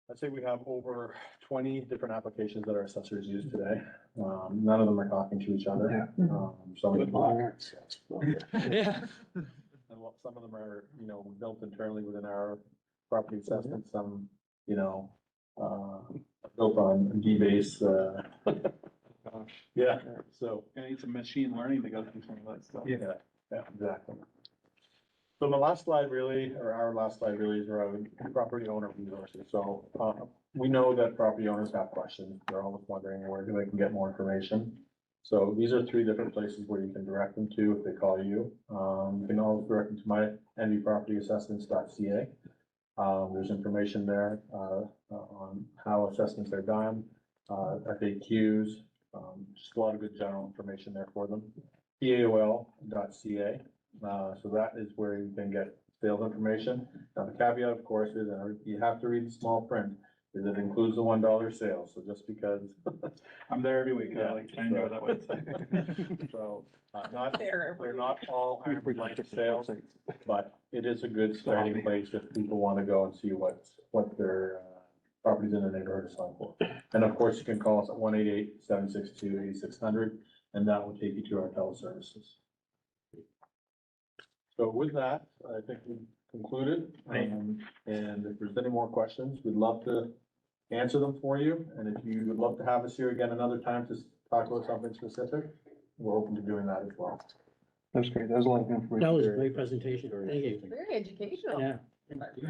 I'd say we have over 20 different applications that our assessors use today. None of them are talking to each other. Some of them are. Yeah. And some of them are, built internally within our property assessment, some, built on D-base, yeah, so. Gonna need some machine learning to go through some of that stuff. Yeah, exactly. So my last slide really, or our last slide really is around property owner resources. So, we know that property owners have questions. They're always wondering where they can get more information. So these are 3 different places where you can direct them to if they call you. You can always direct them to my nvpropertyassessments.ca. There's information there, on how assessments are done, FAQs, just a lot of good general information there for them. PAOL.ca. So that is where you can get sales information. Now, the caveat, of course, is you have to read the small print, is it includes the $1 sale. So just because. I'm there every week. Yeah, I enjoy that website. So, they're not all arm's length sales, but it is a good starting place if people want to go and see what their properties in the neighborhood are selling for. And of course, you can call us at 1-888-762-8600, and that will take you to our teleservices. So with that, I think we concluded. And if there's any more questions, we'd love to answer them for you. And if you would love to have us here again another time to talk about something specific, we're open to doing that as well. That's great. That was a lot of information. That was a great presentation. Thank you. Very educational. Yeah. I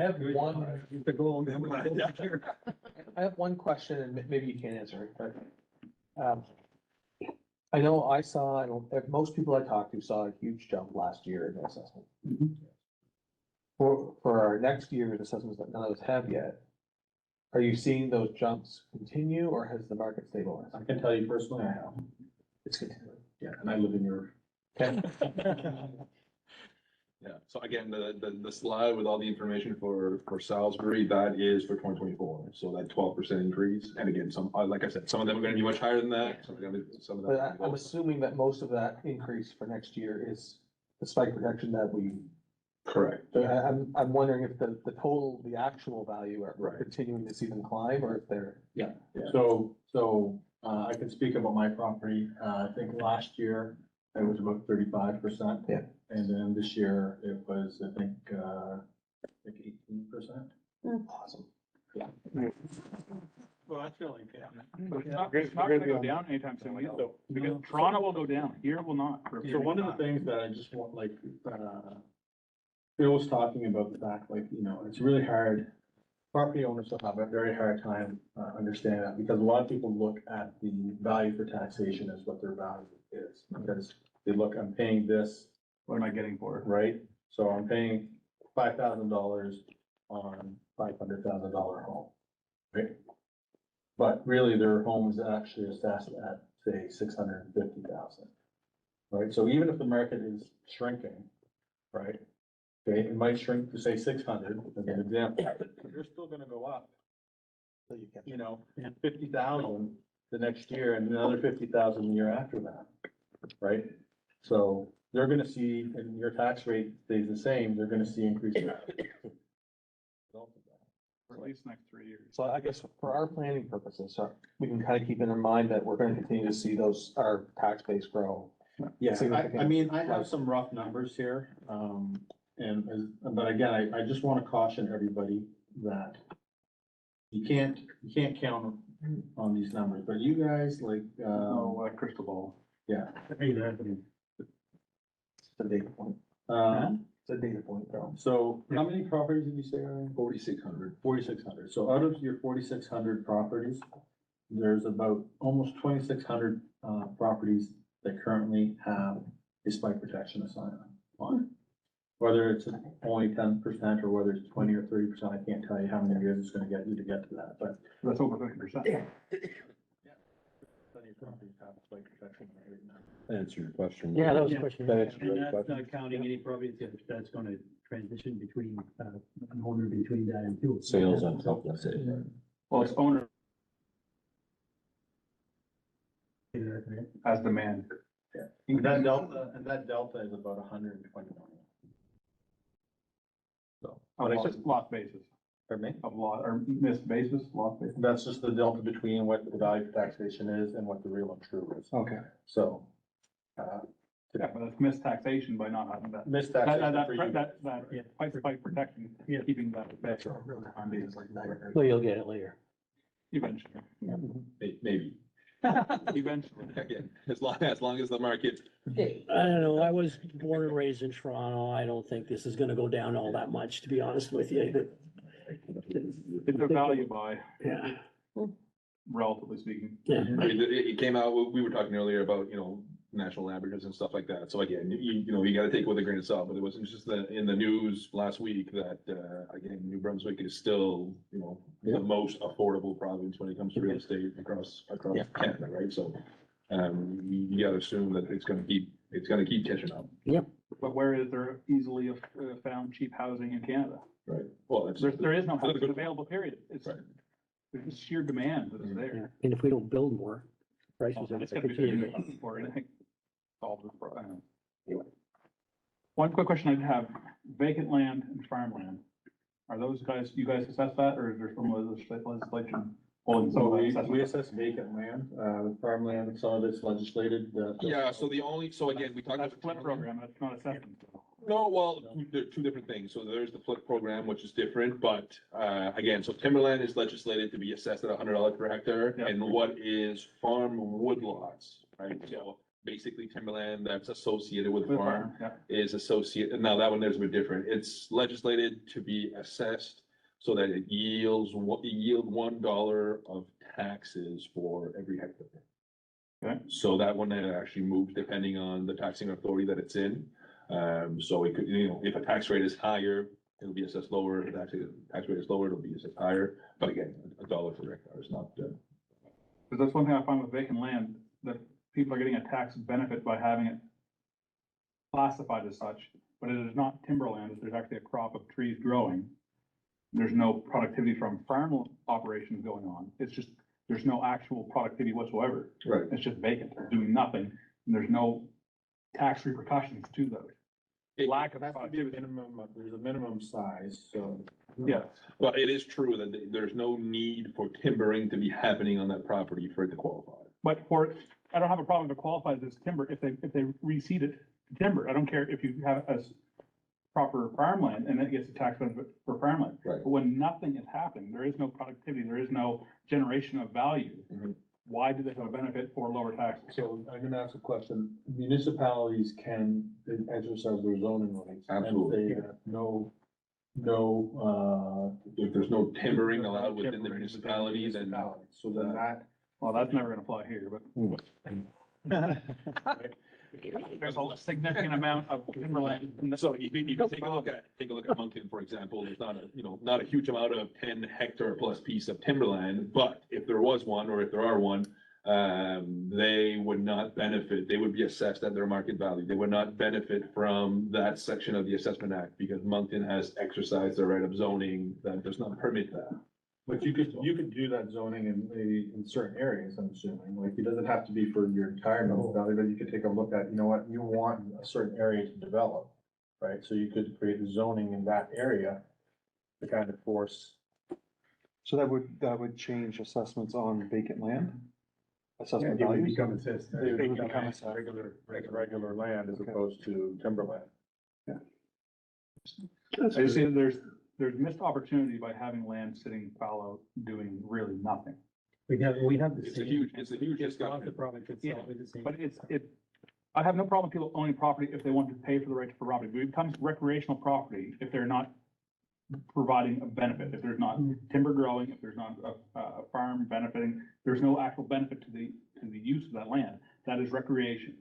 have one question and maybe you can't answer it, but, I know I saw, and most people I talked to saw a huge jump last year in the assessment. For our next year's assessments that none of us have yet, are you seeing those jumps continue or has the market stabilized? I can tell you personally, I have. It's continuing. Yeah, and I live in your. Yeah, so again, the slide with all the information for Salisbury, that is for 2024, so that 12% increase. And again, like I said, some of them are gonna be much higher than that, some of them. But I'm assuming that most of that increase for next year is the spike protection that we. Correct. So I'm wondering if the actual value are continuing to see them climb or if they're. So I can speak about my property. I think last year it was about 35%. Yeah. And then this year it was, I think, like 18%. Awesome. Well, that's really, yeah. But it's not gonna go down anytime soon, either, because Toronto will go down, here will not. for a So period one of of the time. things that I just want, like, Bill was talking about the fact, like, you know, it's really hard. Property owners will have a very hard time, understanding that, because a lot of people look at the value for taxation as what their value is. Because they look, I'm paying this, What am I getting for it? right? So I'm paying $5,000 on $500,000 home, right? But really, their home is actually assessed at, say, 650,000. Right, so even if the market is shrinking, right? Okay, it might shrink to say 600, as an example, but they're still gonna go up. So you can. You know, 50,000 the next year and another 50,000 the year after that, right? So they're gonna see, and your tax rate stays the same, they're gonna see increases. For at least the next 3 years. So I guess for our planning purposes, so we can kind of keep in mind that we're gonna continue to see those, our tax base grow. Yeah, I Significant. mean, I have some rough numbers here, but again, I just wanna caution everybody that you can't count on these numbers, but you guys, like, No, crystal ball. yeah. It's a data point. It's a data point, though. So how many properties did you say are in? 4,600. 4,600. So out of your 4,600 properties, there's about almost 2,600 properties that currently have a spike protection assignment on it. Whether it's only 10% or whether it's 20 or 30%, I can't tell you how many years it's gonna get you to get to that, but. That's over 50%. Plenty of properties have spike protection right now. Answer your question. Yeah, that was a question. That answered your And that's question. not counting any properties that's gonna transition between, an owner between that and two. Sales on top of that. Well, it's owner as demand. And that delta is about 120 million. So, Of but I just, lot basis, pardon me? of lot, or missed basis, lot basis. That's just the delta between what the value of taxation is and what the real and true is. Okay. So, Yeah, but that's missed taxation by not having that. missed That, taxation that, for you. that, spike protection, keeping that. That's right. On these, Well, you'll get it later. eventually, Maybe, eventually. again, as long as the market, I don't know, I was born and raised in Toronto, I don't think this is gonna go down all that much, to be honest with you. It's a value buy, Yeah, relatively speaking. yeah. I mean, it came out, we were talking earlier about, national averages and stuff like that. So again, you gotta take it with a grain of salt, but it wasn't just in the news last week that, again, New Brunswick is still, the most affordable province when it comes to real estate across Canada, right? So, you gotta assume that it's gonna keep catching up. But where is there easily found cheap housing in Canada? Right. Well, There is no That's a housing good- available, period. It's, Right. there's just sheer demand that is Yeah, there. and if we don't build more, prices are It's gonna gonna be continue. figured out for anything. Solve this problem. One quick question I'd have, vacant land and farmland. Are those guys, you guys assess that, or is there some legislation? Well, So we assessment? assess vacant land, farmland, some of it's legislated. Yeah, so again, we talked That's about. flip program, that's not assessment. No, well, there are two different things. So there's the flip program, which is different, but, again, so timberland is legislated to be assessed at $100 per hectare. Yeah. And what is farm woodlots, right? So basically timberland that's associated with With farm yeah. is associated, now that one there's a bit different. It's legislated to be assessed so that it yield $1 of taxes for every hectare. Okay. So that one actually moves depending on the taxing authority that it's in. So it could, if a tax rate is higher, it'll be assessed lower. If the tax rate is lower, it'll be assessed higher. But again, $1 for hectare is not, Because that's one thing I find with vacant land, that people are getting a tax benefit by having it classified as such, but it is not timberland, if there's actually a crop of trees growing. There's no productivity from farm operations going on. It's just, there's no actual productivity whatsoever. right. It's just vacant, doing nothing, and there's no tax repercussions to those. Lack of Has to be a productivity. minimum, there's a minimum size, so. Yeah, But it is true that there's no need for timbering to be happening on that property for it to qualify. but for I don't have a problem if it qualifies as timber, if they reseed it to timber. I don't care if you have a proper farmland and it gets a tax benefit for farmland. Right. But when nothing is happening, there is no productivity, there is no generation of value. Mhm. Why do they have a benefit for lower taxes? So I'm gonna ask a question. Municipalities can exercise their zoning rights. and Absolutely. they have No, If there's no timbering allowed within the municipality, then So then that, Well, that's never gonna fly here, but. There's a significant amount of timberland. so you can take a look at Moncton, for example, there's not a, not a huge amount of 10 hectare plus piece of timberland, but if there was one, or if there are one, they would not benefit, they would be assessed at their market value. They would not benefit from that section of the Assessment Act because Moncton has exercised their right of zoning that does not permit that. but you could do that zoning in maybe in certain areas, I'm assuming. Like, it doesn't have to be for your entire municipality, but you could take a look at, you know what, you want a certain area to develop, right? So you could create the zoning in that area to kind of force. So that would change assessments on vacant land? Assessment It would values? become assessed, It would become assessed. regular land as Okay. opposed to timberland. I just say that there's missed opportunity by having land sitting fallow, doing really nothing. We have the It's a same. huge It's not the discussion. product itself, it's the same. But I have no problem with people owning property if they want to pay for the right to property, but it becomes recreational property if they're not providing a benefit, if there's not timber growing, if there's not a farm benefiting, there's no actual benefit to the use of that land. That is recreation.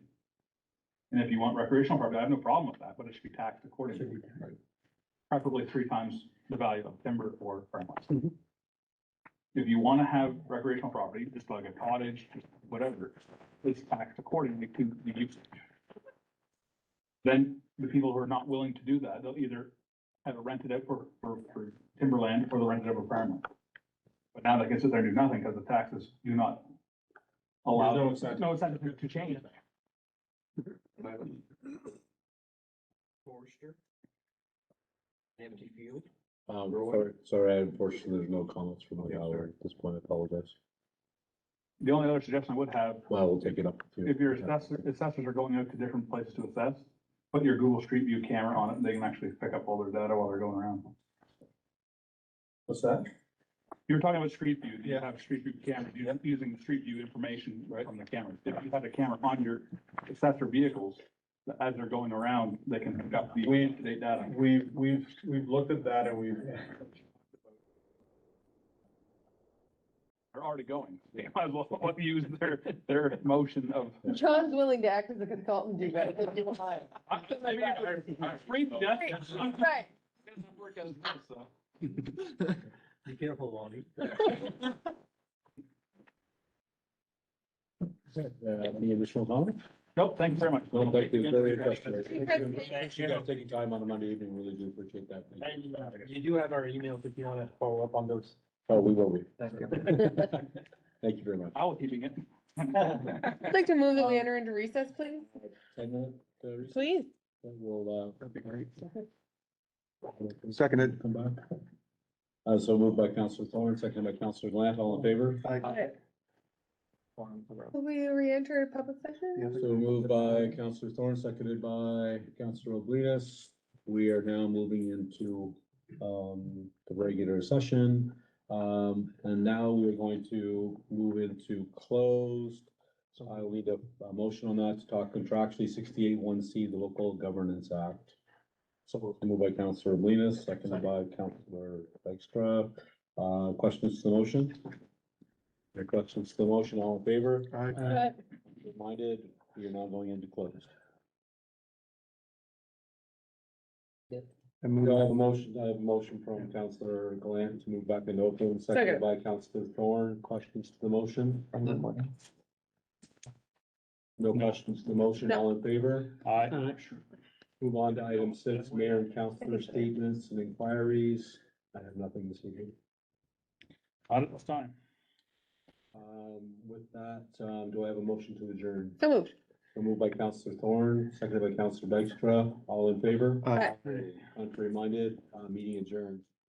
And if you want recreational property, I have no problem with that, but it should be taxed accordingly. Preferably 3 times the value of timber or farmland. If you want to have recreational property, just like a cottage, whatever, it's taxed accordingly to the usage. Then the people who are not willing to do that, they'll either have it rented out for timberland or they'll rent it out for farmland. But now they can sit there and do nothing because the taxes do not allow, There's no incentive. no incentive to change. Forester. Empty field. Sorry, unfortunately, there's no comments from the hour at this point, I apologize. The only other suggestion I would have, Well, we'll take it up. to you. if your assessors are going out to different places to assess, put your Google Street View camera on it, and they can actually pick up all their data while they're going around. What's that? You were talking about Street View, do you have Street View camera, using the Street View information right on the camera? If you have a camera on your assessor vehicles, as they're going around, they can pick up the up-to-date data. We've looked at that and They're already going, they might as well use their motion of. John's willing to act as a consultant, do that. I'm free, Jeff. Right. Doesn't work as good, so. Be careful, Lonnie. Any additional comments? Nope, thank you very much. No, thank you, very interesting. Thank You guys taking time on a Monday evening, really do appreciate that. Thank you. And you do have our emails if you want to follow up on those. Oh, we will be. Thank you. Thank you very much. I was keeping it. I'd like to move that we enter into recess, please. 10 minute, recess? Please. We'll, That'd be great. Seconded. come back. So moved by Councilor Thorne, seconded by Councilor Glant, all in favor? Will we re-enter public session? So moved by Councilor Thorne, seconded by Councilor Oblinas. We are now moving into, the regular session. And now we're going to move into closed. So I will need a motion on that to talk contractually 68(1)(c), the Local Governance Act. So moved by Councilor Oblinas, seconded by Councilor Dykstra. Questions to the motion? No questions to the motion, all in favor? Reminded, we are now going into closed. I have a motion from Councilor Glant to move back into open, seconded by Councilor Thorne. Questions to the motion? No questions to the motion, all in favor? Move on to item 6, mayor and councilor statements and inquiries. I have nothing this evening. Not at this time. With that, do I have a motion to adjourn? So moved. So moved by Councilor Thorne, seconded by Councilor Dykstra. All in favor? Aye. Contrary minded, meeting adjourned.